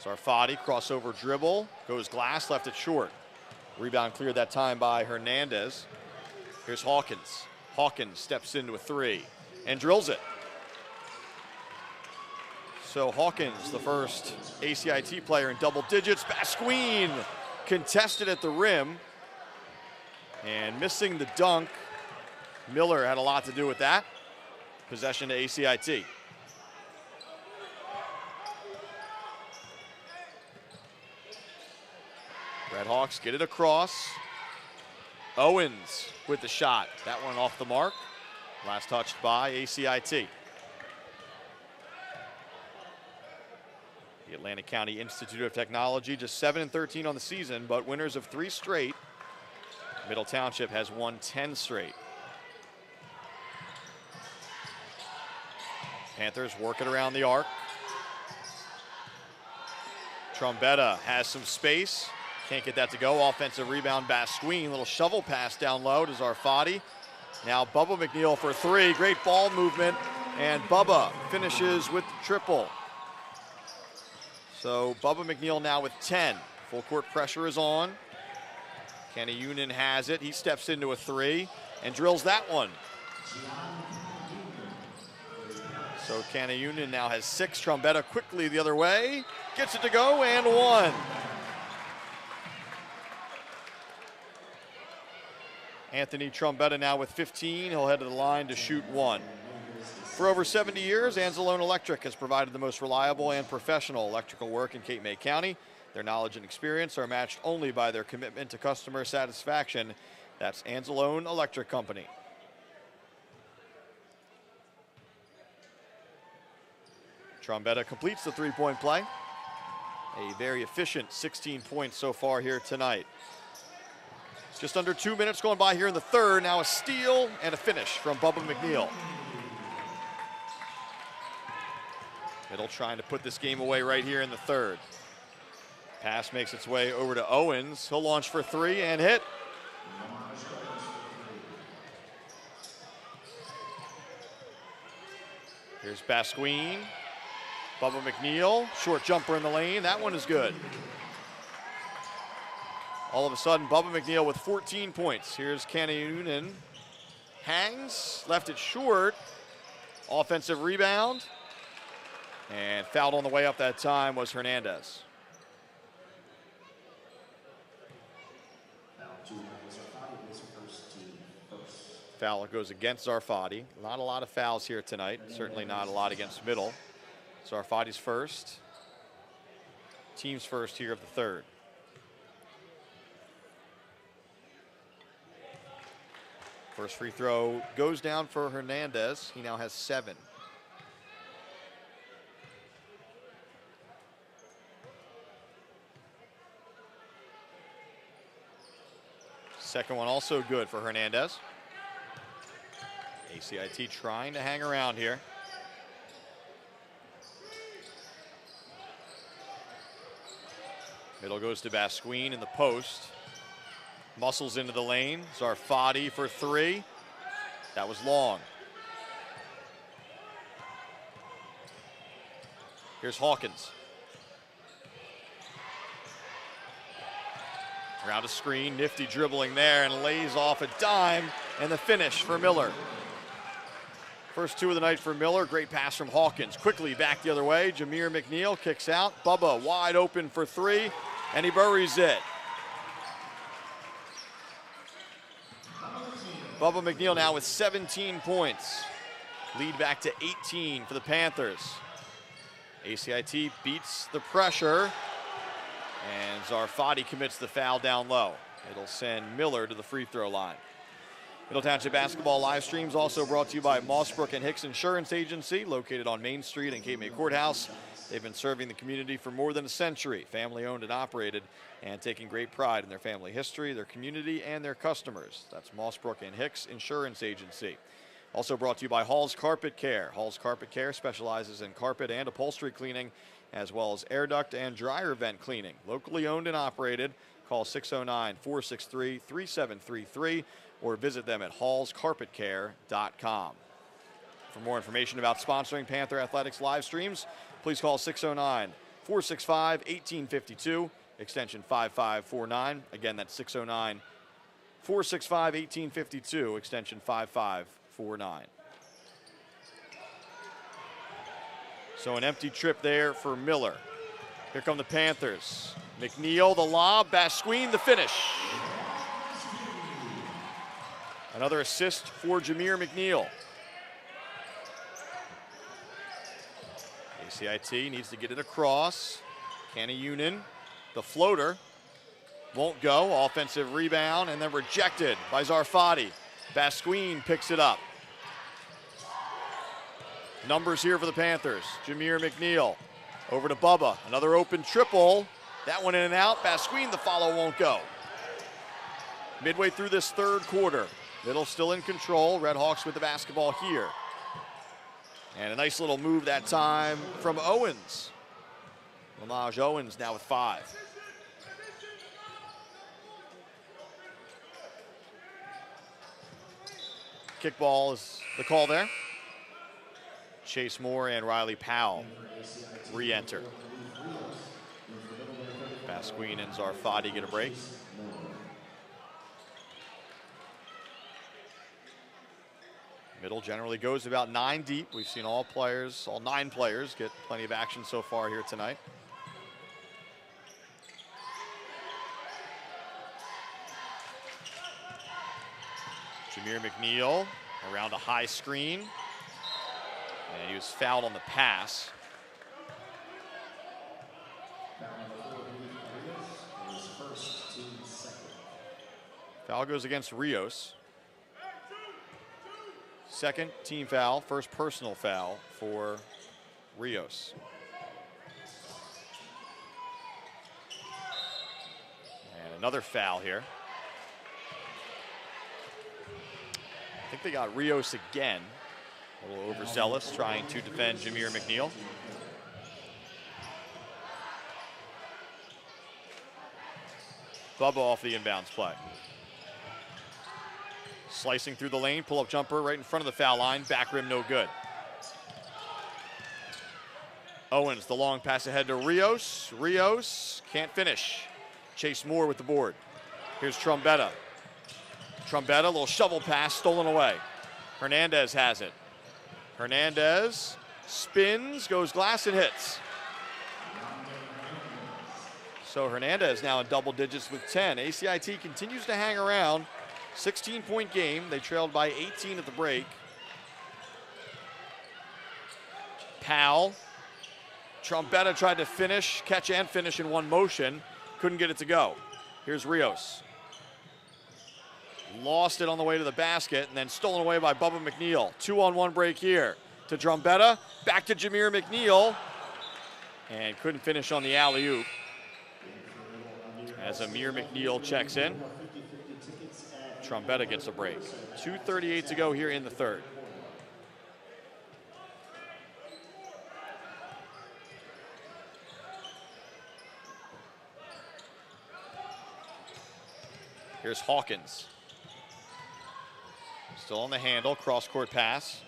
Zarfati, crossover dribble, goes glass, left it short. Rebound cleared that time by Hernandez. Here's Hawkins. Hawkins steps into a 3 and drills it. So Hawkins, the first ACIT player in double digits. Basquine contested at the rim and missing the dunk. Miller had a lot to do with that. Possession to ACIT. Red Hawks get it across. Owens with the shot. That one off the mark. Last touched by ACIT. The Atlantic County Institute of Technology just 7-13 on the season, but winners of 3 straight. Middle Township has won 10 straight. Panthers work it around the arc. Trombetta has some space. Can't get that to go. Offensive rebound, Basquine. Little shovel pass down low to Zarfati. Now Bubba McNeil for 3. Great ball movement. And Bubba finishes with the triple. So Bubba McNeil now with 10. Full court pressure is on. Kanayunan has it. He steps into a 3 and drills that one. So Kanayunan now has 6. Trombetta quickly the other way. Gets it to go and 1. Anthony Trombetta now with 15. He'll head to the line to shoot 1. For over 70 years, ANZELONE Electric has provided the most reliable and professional electrical work in Cape May County. Their knowledge and experience are matched only by their commitment to customer satisfaction. That's ANZELONE Electric Company. Trombetta completes the 3-point play. A very efficient 16 points so far here tonight. Just under 2 minutes going by here in the third. Now a steal and a finish from Bubba McNeil. Middle trying to put this game away right here in the third. Pass makes its way over to Owens. He'll launch for three and hit. Here's Basquine. Bubba McNeil, short jumper in the lane. That one is good. All of a sudden, Bubba McNeil with 14 points. Here's Kanayunan. Hangs, left it short. Offensive rebound. And fouled on the way up that time was Hernandez. Foul goes against Zarfati. Not a lot of fouls here tonight. Certainly not a lot against Middle. Zarfati's first. Team's first here of the third. First free throw goes down for Hernandez. He now has 7. Second one also good for Hernandez. ACIT trying to hang around here. Middle goes to Basquine in the post. Muscles into the lane. Zarfati for three. That was long. Here's Hawkins. Around a screen, nifty dribbling there and lays off a dime, and the finish for Miller. First two of the night for Miller. Great pass from Hawkins. Quickly back the other way. Jameer McNeil kicks out. Bubba wide open for three, and he buries it. Bubba McNeil now with 17 points. Lead back to 18 for the Panthers. ACIT beats the pressure, and Zarfati commits the foul down low. It'll send Miller to the free throw line. Middle Township basketball live streams also brought to you by Mossbrook and Hicks Insurance Agency, located on Main Street in Cape May Courthouse. They've been serving the community for more than a century, family owned and operated, and taking great pride in their family history, their community, and their customers. That's Mossbrook and Hicks Insurance Agency. Also brought to you by Hall's Carpet Care. Hall's Carpet Care specializes in carpet and upholstery cleaning, as well as air duct and dryer vent cleaning. Locally owned and operated. Call 609-463-3733 or visit them at hallscarpetcare.com. For more information about sponsoring Panther Athletics live streams, please call 609-465-1852, extension 5549. Again, that's 609-465-1852, extension 5549. So an empty trip there for Miller. Here come the Panthers. McNeil, the lob, Basquine, the finish. Another assist for Jameer McNeil. ACIT needs to get it across. Kanayunan, the floater, won't go. Offensive rebound and then rejected by Zarfati. Basquine picks it up. Numbers here for the Panthers. Jameer McNeil over to Bubba. Another open triple. That one in and out. Basquine, the follow won't go. Midway through this third quarter. Middle still in control. Red Hawks with the basketball here. And a nice little move that time from Owens. Lamage Owens now with 5. Kickball is the call there. Chase Moore and Riley Powell re-enter. Basquine and Zarfati get a break. Middle generally goes about 9 deep. We've seen all 9 players get plenty of action so far here tonight. Jameer McNeil around a high screen. And he was fouled on the pass. Foul goes against Rios. Second team foul, first personal foul for Rios. And another foul here. I think they got Rios again. A little overzealous, trying to defend Jameer McNeil. Bubba off the inbounds play. Slicing through the lane, pull-up jumper right in front of the foul line. Back rim, no good. Owens, the long pass ahead to Rios. Rios can't finish. Chase Moore with the board. Here's Trombetta. Trombetta, a little shovel pass, stolen away. Hernandez has it. Hernandez spins, goes glass and hits. So Hernandez now in double digits with 10. ACIT continues to hang around. 16-point game. They trailed by 18 at the break. Powell. Trombetta tried to finish, catch and finish in one motion. Couldn't get it to go. Here's Rios. Lost it on the way to the basket and then stolen away by Bubba McNeil. 2-on-1 break here to Trombetta. Back to Jameer McNeil. And couldn't finish on the alley-oop. As Amir McNeil checks in. Trombetta gets a break. 2:38 to go here in the third. Here's Hawkins. Still on the handle, cross-court pass.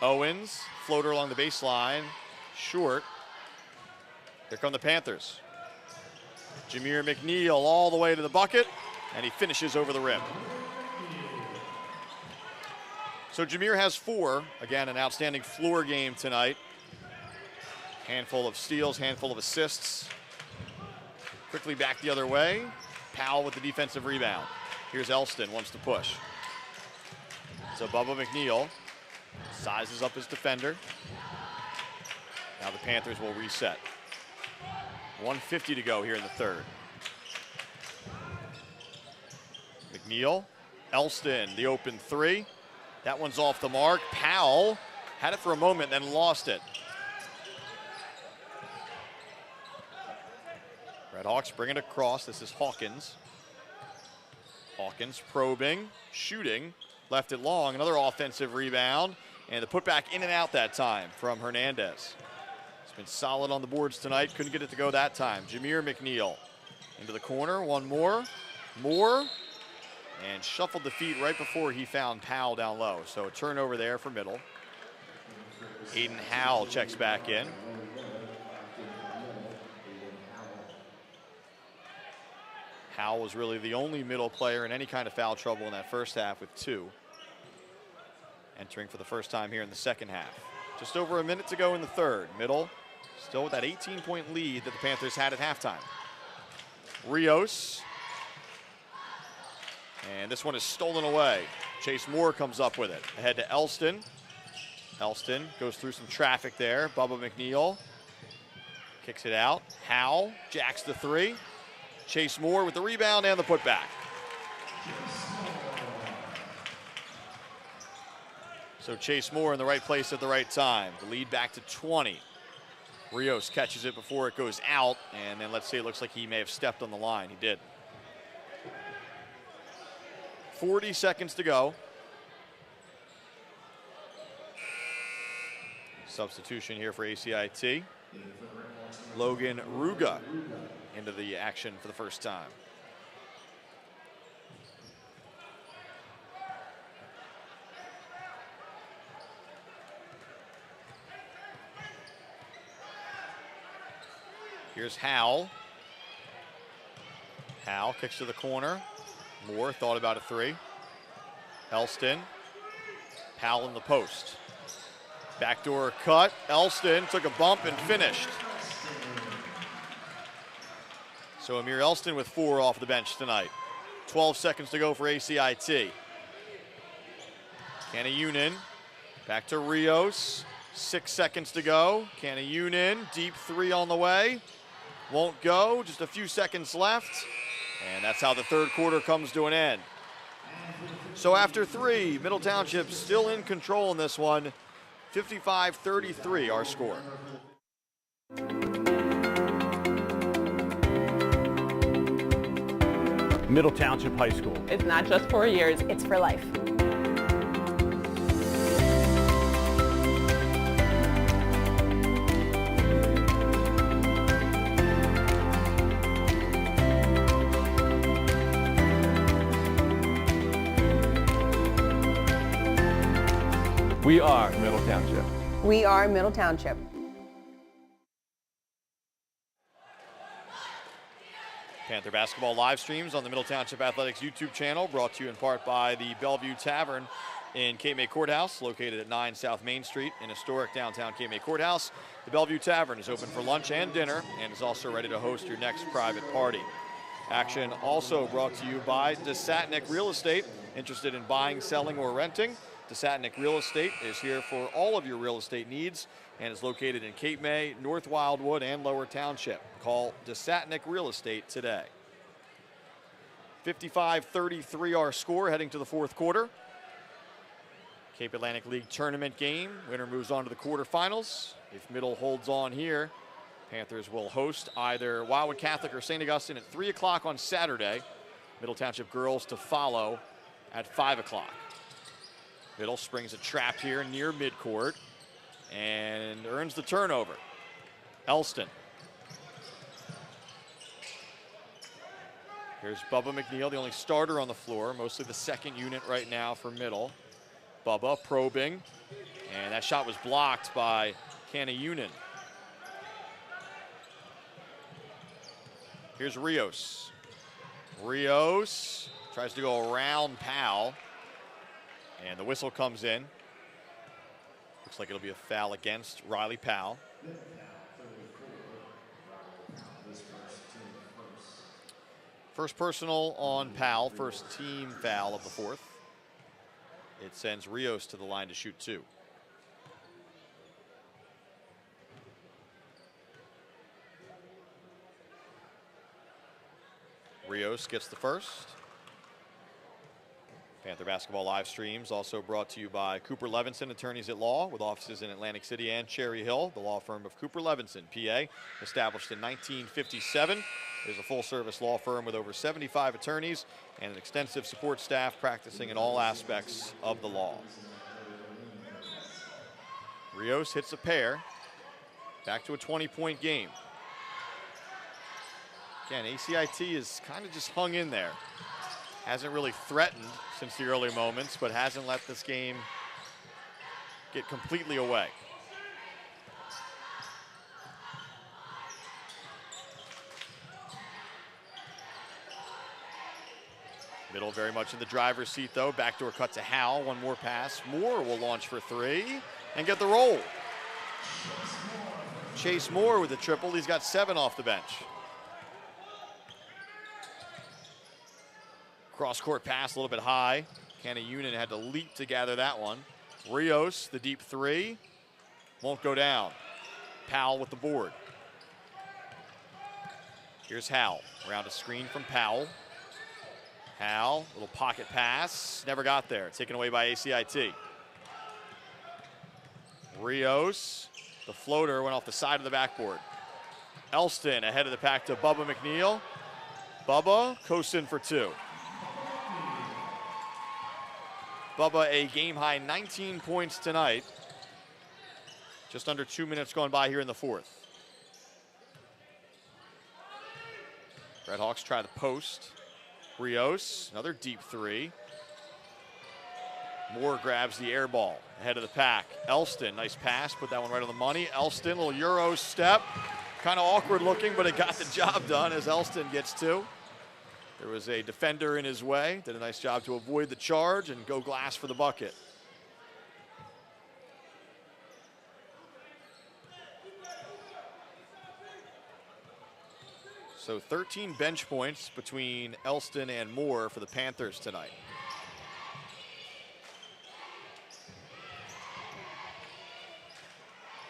Owens, floater along the baseline, short. Here come the Panthers. Jameer McNeil all the way to the bucket, and he finishes over the rim. So Jameer has 4. Again, an outstanding floor game tonight. Handful of steals, handful of assists. Quickly back the other way. Powell with the defensive rebound. Here's Elston, wants to push. So Bubba McNeil sizes up his defender. Now the Panthers will reset. 1:50 to go here in the third. McNeil, Elston, the open 3. That one's off the mark. Powell had it for a moment, then lost it. Redhawks bring it across. This is Hawkins. Hawkins probing, shooting, left it long. Another offensive rebound, and the putback in and out that time from Hernandez. It's been solid on the boards tonight. Couldn't get it to go that time. Jameer McNeil into the corner. One more. Moore. And shuffled the feet right before he found Powell down low. So a turnover there for middle. Aiden Howell checks back in. Howell was really the only middle player in any kind of foul trouble in that first half with 2. Entering for the first time here in the second half. Just over a minute to go in the third. Middle still with that 18-point lead that the Panthers had at halftime. Rios. And this one is stolen away. Chase Moore comes up with it. Ahead to Elston. Elston goes through some traffic there. Bubba McNeil kicks it out. Howell jacks the 3. Chase Moore with the rebound and the putback. So Chase Moore in the right place at the right time. The lead back to 20. Rios catches it before it goes out, and then let's say it looks like he may have stepped on the line. He did. 40 seconds to go. Substitution here for ACIT. Logan Ruga into the action for the first time. Here's Howell. Howell kicks to the corner. Moore thought about a 3. Elston. Powell in the post. Backdoor cut. Elston took a bump and finished. So Amir Elston with 4 off the bench tonight. 12 seconds to go for ACIT. Kanayunin back to Rios. 6 seconds to go. Kanayunin, deep 3 on the way. Won't go, just a few seconds left. And that's how the third quarter comes to an end. So after 3, Middle Township still in control in this one. 55-33 our score. Middle Township High School. It's not just 4 years, it's for life. We are Middle Township. We are Middle Township. Panther basketball live streams on the Middle Township Athletics YouTube channel, brought to you in part by the Bellevue Tavern in Cape May Courthouse, located at 9 South Main Street in historic downtown Cape May Courthouse. The Bellevue Tavern is open for lunch and dinner and is also ready to host your next private party. Action also brought to you by DESATNIK Real Estate. Interested in buying, selling, or renting? DESATNIK Real Estate is here for all of your real estate needs and is located in Cape May, North Wildwood, and Lower Township. Call DESATNIK Real Estate today. 55-33 our score heading to the fourth quarter. Cape Atlantic League tournament game. Winner moves on to the quarterfinals. If Middle holds on here, Panthers will host either Wildwood Catholic or St. Augustine at 3 o'clock on Saturday. Middle Township girls to follow at 5 o'clock. Middle springs a trap here near midcourt and earns the turnover. Elston. Here's Bubba McNeil, the only starter on the floor, mostly the second unit right now for Middle. Bubba probing, and that shot was blocked by Kanayunan. Here's Rios. Rios tries to go around Powell, and the whistle comes in. Looks like it'll be a foul against Riley Powell. First personal on Powell, first team foul of the fourth. It sends Rios to the line to shoot 2. Rios gets the first. Panther basketball live streams also brought to you by Cooper Levenson Attorneys at Law, with offices in Atlantic City and Cherry Hill. The law firm of Cooper Levenson, PA, established in 1957, is a full-service law firm with over 75 attorneys and an extensive support staff practicing in all aspects of the law. Rios hits a pair. Back to a 20-point game. Again, ACIT is kind of just hung in there. Hasn't really threatened since the early moments, but hasn't let this game get completely away. Middle very much in the driver's seat, though. Backdoor cut to Howell. One more pass. Moore will launch for 3 and get the roll. Chase Moore with a triple. He's got 7 off the bench. Cross-court pass a little bit high. Kanayunan had to leap to gather that one. Rios, the deep 3. Won't go down. Powell with the board. Here's Howell. Around a screen from Powell. Howell, little pocket pass. Never got there. Taken away by ACIT. Rios, the floater, went off the side of the backboard. Elston ahead of the pack to Bubba McNeil. Bubba coasts in for 2. Bubba, a game-high 19 points tonight. Just under 2 minutes gone by here in the fourth. Redhawks try the post. Rios, another deep 3. Moore grabs the air ball ahead of the pack. Elston, nice pass, put that one right on the money. Elston, little Euro step. Kind of awkward looking, but it got the job done as Elston gets 2. There was a defender in his way, did a nice job to avoid the charge and go glass for the bucket. So 13 bench points between Elston and Moore for the Panthers tonight.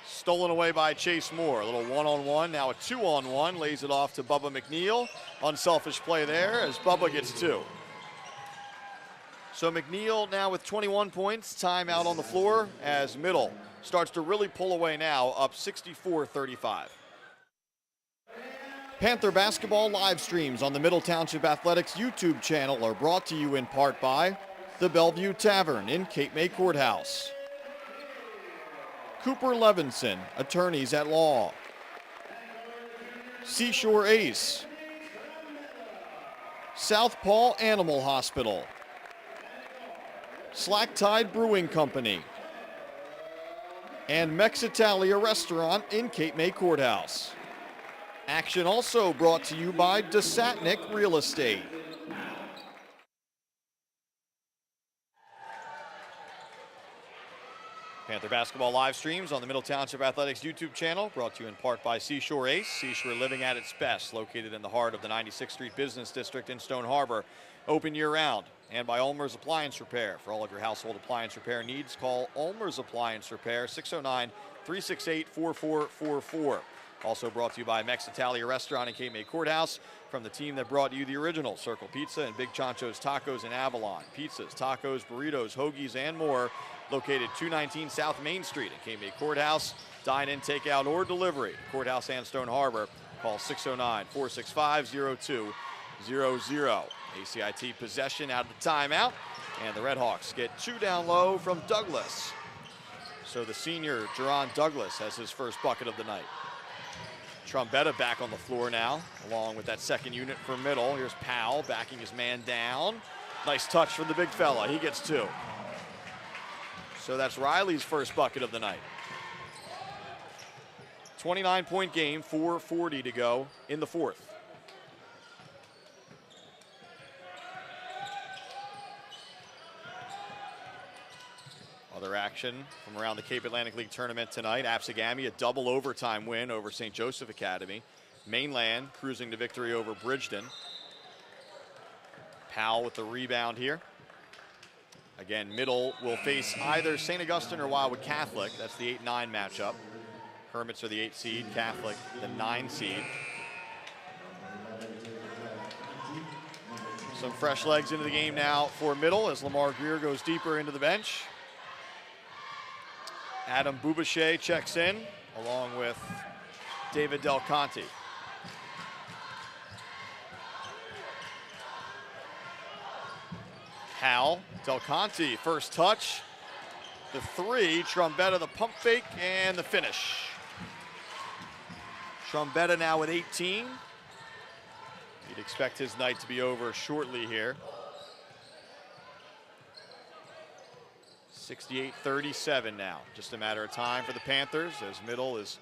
Stolen away by Chase Moore. A little one-on-one, now a 2-on-1. Lays it off to Bubba McNeil. Unselfish play there as Bubba gets 2. So McNeil now with 21 points. Timeout on the floor as Middle starts to really pull away now, up 64-35. Panther basketball live streams on the Middle Township Athletics YouTube channel are brought to you in part by the Bellevue Tavern in Cape May Courthouse. Cooper Levenson, Attorneys at Law. Seashore Ace. Southpaw Animal Hospital. Slack Tide Brewing Company. and MEXITALIA restaurant in Cape May Courthouse. Action also brought to you by DESATNIK Real Estate. Panther basketball live streams on the Middle Township Athletics YouTube channel, brought to you in part by Seashore Ace. Seashore living at its best, located in the heart of the 96th Street Business District in Stone Harbor, open year-round. And by ULMER'S Appliance Repair. For all of your household appliance repair needs, call ULMER'S Appliance Repair, 609-368-4444. Also brought to you by MEXITALIA Restaurant in Cape May Courthouse, from the team that brought you the original Circle Pizza and Big Chancho's Tacos in Avalon. Pizzas, tacos, burritos, hoagies, and more. Located 219 South Main Street in Cape May Courthouse. Dine-in, takeout, or delivery. Courthouse and Stone Harbor. Call 609-465-0200. ACIT possession out of the timeout. And the Redhawks get 2 down low from Douglas. So the senior, Jerron Douglas, has his first bucket of the night. Trombetta back on the floor now, along with that second unit for middle. Here's Powell backing his man down. Nice touch from the big fella. He gets 2. So that's Riley's first bucket of the night. 29-point game, 4:40 to go in the fourth. Other action from around the Cape Atlantic League tournament tonight. Absegami, a double overtime win over St. Joseph Academy. Mainland cruising to victory over Bridgeton. Powell with the rebound here. Again, middle will face either St. Augustine or Wildwood Catholic. That's the 8-9 matchup. Hermits are the 8 seed, Catholic the 9 seed. Some fresh legs into the game now for middle as Lamar Greer goes deeper into the bench. Adam Boubache checks in, along with David Del Conte. Hal, Del Conte, first touch. The 3, Trombetta, the pump fake, and the finish. Trombetta now with 18. You'd expect his night to be over shortly here. 68-37 now. Just a matter of time for the Panthers as middle is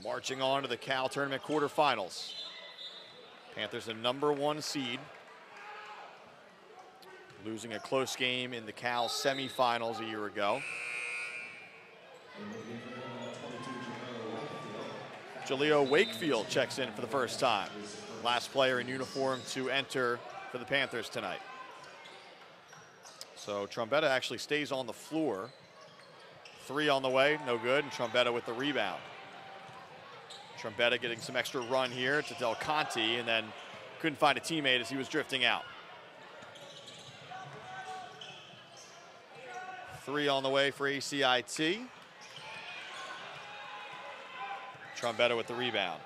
marching on to the Cal Tournament quarterfinals. Panthers the #1 seed. Losing a close game in the Cal semifinals a year ago. Jaleo Wakefield checks in for the first time. Last player in uniform to enter for the Panthers tonight. So Trombetta actually stays on the floor. 3 on the way, no good, and Trombetta with the rebound. Trombetta getting some extra run here to Del Conte, and then couldn't find a teammate as he was drifting out. 3 on the way for ACIT. Trombetta with the rebound.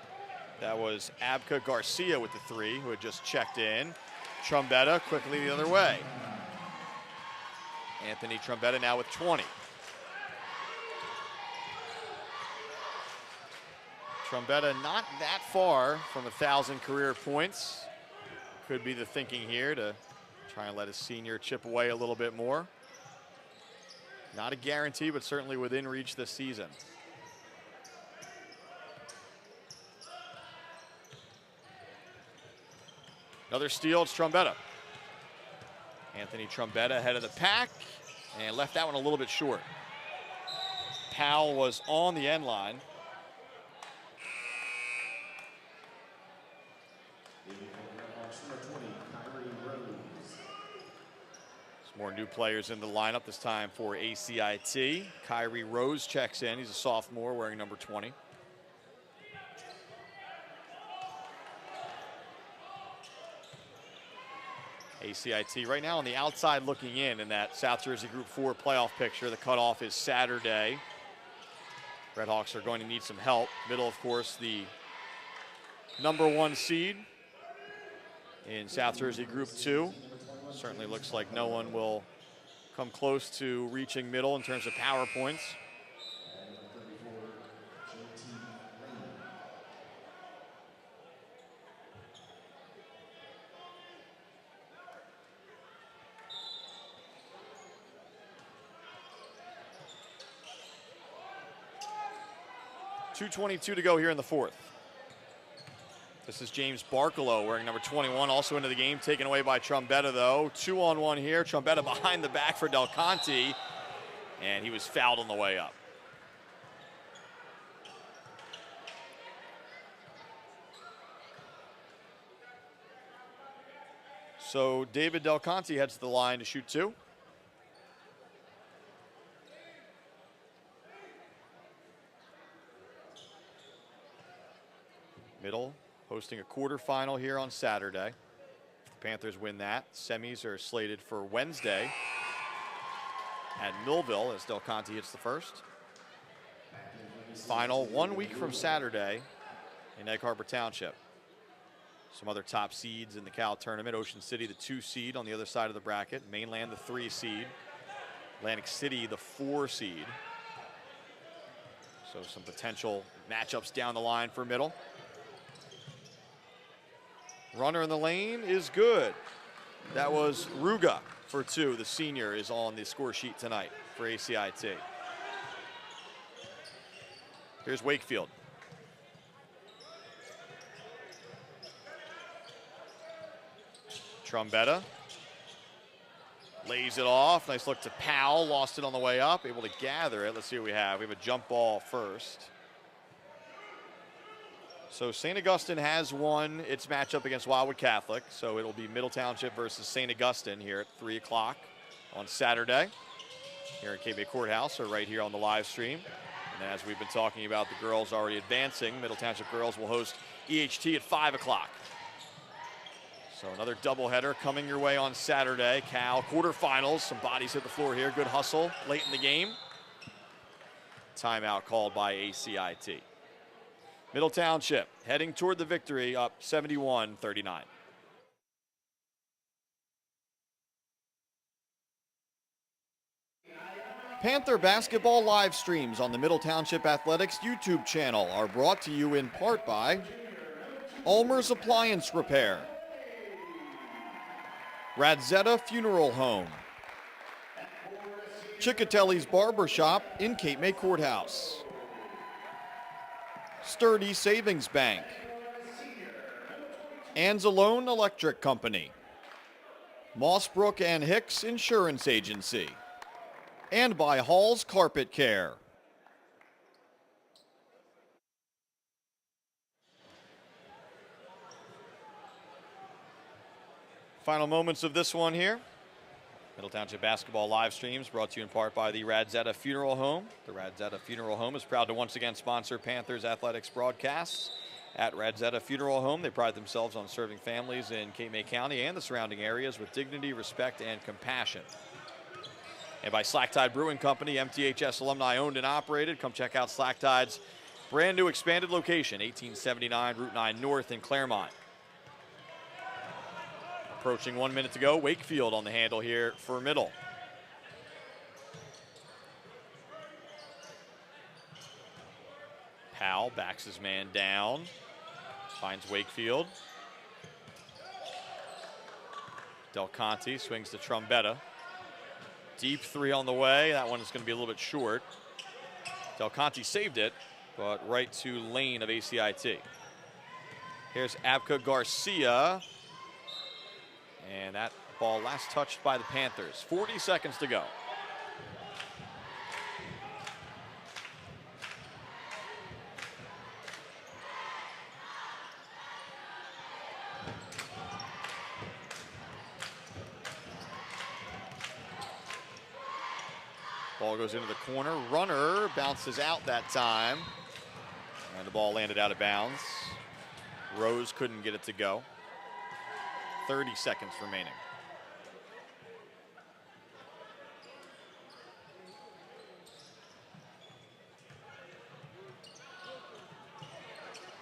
That was Abka Garcia with the 3, who had just checked in. Trombetta quickly the other way. Anthony Trombetta now with 20. Trombetta not that far from 1,000 career points. Could be the thinking here to try and let his senior chip away a little bit more. Not a guarantee, but certainly within reach this season. Another steal, it's Trombetta. Anthony Trombetta ahead of the pack and left that one a little bit short. Powell was on the end line. Some more new players in the lineup this time for ACIT. Kyrie Rose checks in. He's a sophomore wearing number 20. ACIT right now on the outside looking in that South Jersey Group 4 playoff picture. The cutoff is Saturday. Redhawks are going to need some help. Middle, of course, the #1 seed in South Jersey Group 2. Certainly looks like no one will come close to reaching middle in terms of power points. 2:22 to go here in the fourth. This is James Barkalow wearing number 21, also into the game, taken away by Trombetta though. 2-on-1 here. Trombetta behind the back for Del Conte, and he was fouled on the way up. So David Del Conte heads to the line to shoot two. Middle hosting a quarterfinal here on Saturday. If the Panthers win that, semis are slated for Wednesday at Millville as Del Conte hits the first. Final 1 week from Saturday in Egg Harbor Township. Some other top seeds in the Cal tournament. Ocean City, the 2 seed on the other side of the bracket. Mainland, the 3 seed. Atlantic City, the 4 seed. So some potential matchups down the line for Middle. Runner in the lane is good. That was Ruga for 2. The senior is on the score sheet tonight for ACIT. Here's Wakefield. Trombetta lays it off. Nice look to Powell. Lost it on the way up. Able to gather it. Let's see what we have. We have a jump ball first. So St. Augustine has won its matchup against Wildwood Catholic. So it'll be Middle Township versus St. Augustine here at 3 o'clock on Saturday here at KB Courthouse, or right here on the live stream. And as we've been talking about, the girls already advancing. Middle Township girls will host EHT at 5 o'clock. So another doubleheader coming your way on Saturday. Cal quarterfinals. Some bodies hit the floor here. Good hustle late in the game. Timeout called by ACIT. Middle Township heading toward the victory, up 71-39. Panther basketball live streams on the Middle Township Athletics YouTube channel are brought to you in part by ULMER'S Appliance Repair, RADZIETA Funeral Home, CICCOTELLI'S Barber Shop in Cape May Courthouse, Sturdy Savings Bank, ANZELONE Electric Company, MOSSBROOKS and HICKS Insurance Agency, and by Hall's Carpet Care. Final moments of this one here. Middle Township basketball live streams brought to you in part by the RADZIETA Funeral Home. The RADZIETA Funeral Home is proud to once again sponsor Panthers athletics broadcasts. At RADZIETA Funeral Home, they pride themselves on serving families in Cape May County and the surrounding areas with dignity, respect, and compassion. And by Slack Tide Brewing Company, MTHS alumni owned and operated. Come check out Slack Tide's brand new expanded location, 1879 Route 9 North in Claremont. Approaching 1 minute to go. Wakefield on the handle here for Middle. Powell backs his man down. Finds Wakefield. Del Conte swings to Trombetta. Deep 3 on the way. That one is going to be a little bit short. Del Conte saved it, but right to lane of ACIT. Here's Abka Garcia. And that ball last touched by the Panthers. 40 seconds to go. Ball goes into the corner. Runner bounces out that time. And the ball landed out of bounds. Rose couldn't get it to go. 30 seconds remaining.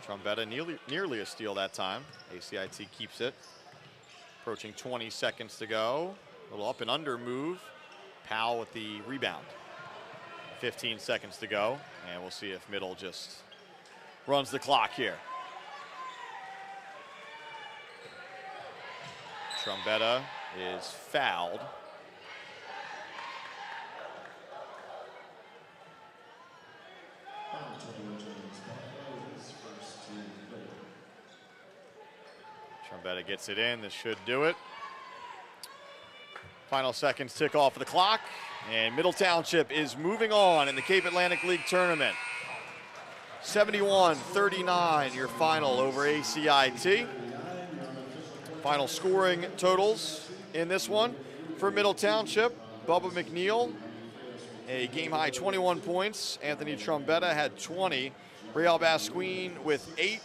Trombetta nearly a steal that time. ACIT keeps it. Approaching 20 seconds to go. A little up and under move. Powell with the rebound. 15 seconds to go. And we'll see if Middle just runs the clock here. Trombetta is fouled. Trombetta gets it in. This should do it. Final seconds tick off of the clock, and Middle Township is moving on in the Cape Atlantic League Tournament. 71-39, your final over ACIT. Final scoring totals in this one for Middle Township. Bubba McNeil, a game-high 21 points. Anthony Trombetta had 20. Real Basquine with 8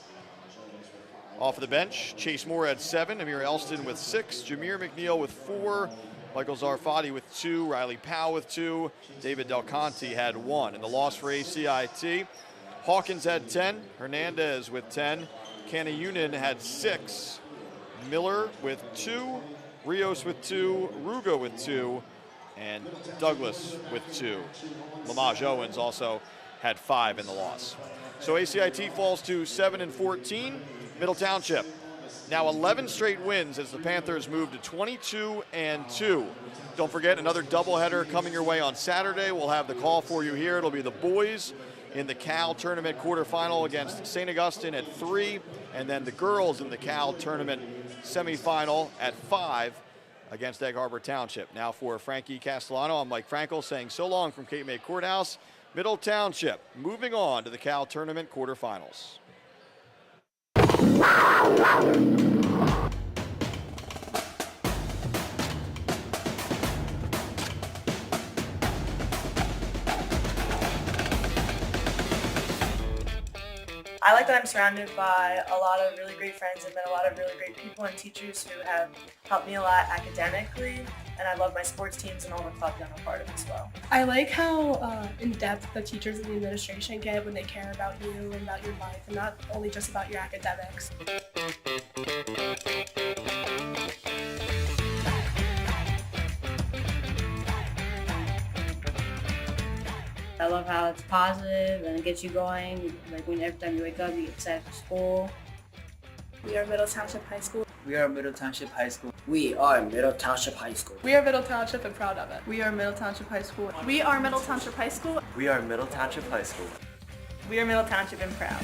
off of the bench. Chase Moore had 7. Amir Elston with 6. Jameer McNeil with 4. Michael Zarfati with 2. Riley Powell with 2. David Del Conte had 1. And the loss for ACIT, Hawkins had 10. Hernandez with 10. Kanayunan had 6. Miller with 2. Rios with 2. Ruga with 2. And Douglas with 2. Lamaj Owens also had 5 in the loss. So ACIT falls to 7-14. Middle Township now 11 straight wins as the Panthers move to 22-2. Don't forget, another doubleheader coming your way on Saturday. We'll have the call for you here. It'll be the boys in the Cal Tournament quarterfinal against St. Augustine at 3, and then the girls in the Cal Tournament semifinal at 5 against Egg Harbor Township. Now for Frankie Castellano, I'm Mike Frankel saying so long from Cape May Courthouse. Middle Township moving on to the Cal Tournament quarterfinals. I like that I'm surrounded by a lot of really great friends and met a lot of really great people and teachers who have helped me a lot academically, and I love my sports teams and all the clubs I'm a part of as well. I like how in-depth the teachers and the administration get when they care about you and about your life, and not only just about your academics. I love how it's positive and it gets you going. Like when every time you wake up, you get excited for school. We are Middle Township High School. We are Middle Township High School. We are Middle Township High School. We are Middle Township and proud of it. We are Middle Township High School. We are Middle Township High School. We are Middle Township High School. We are Middle Township and proud.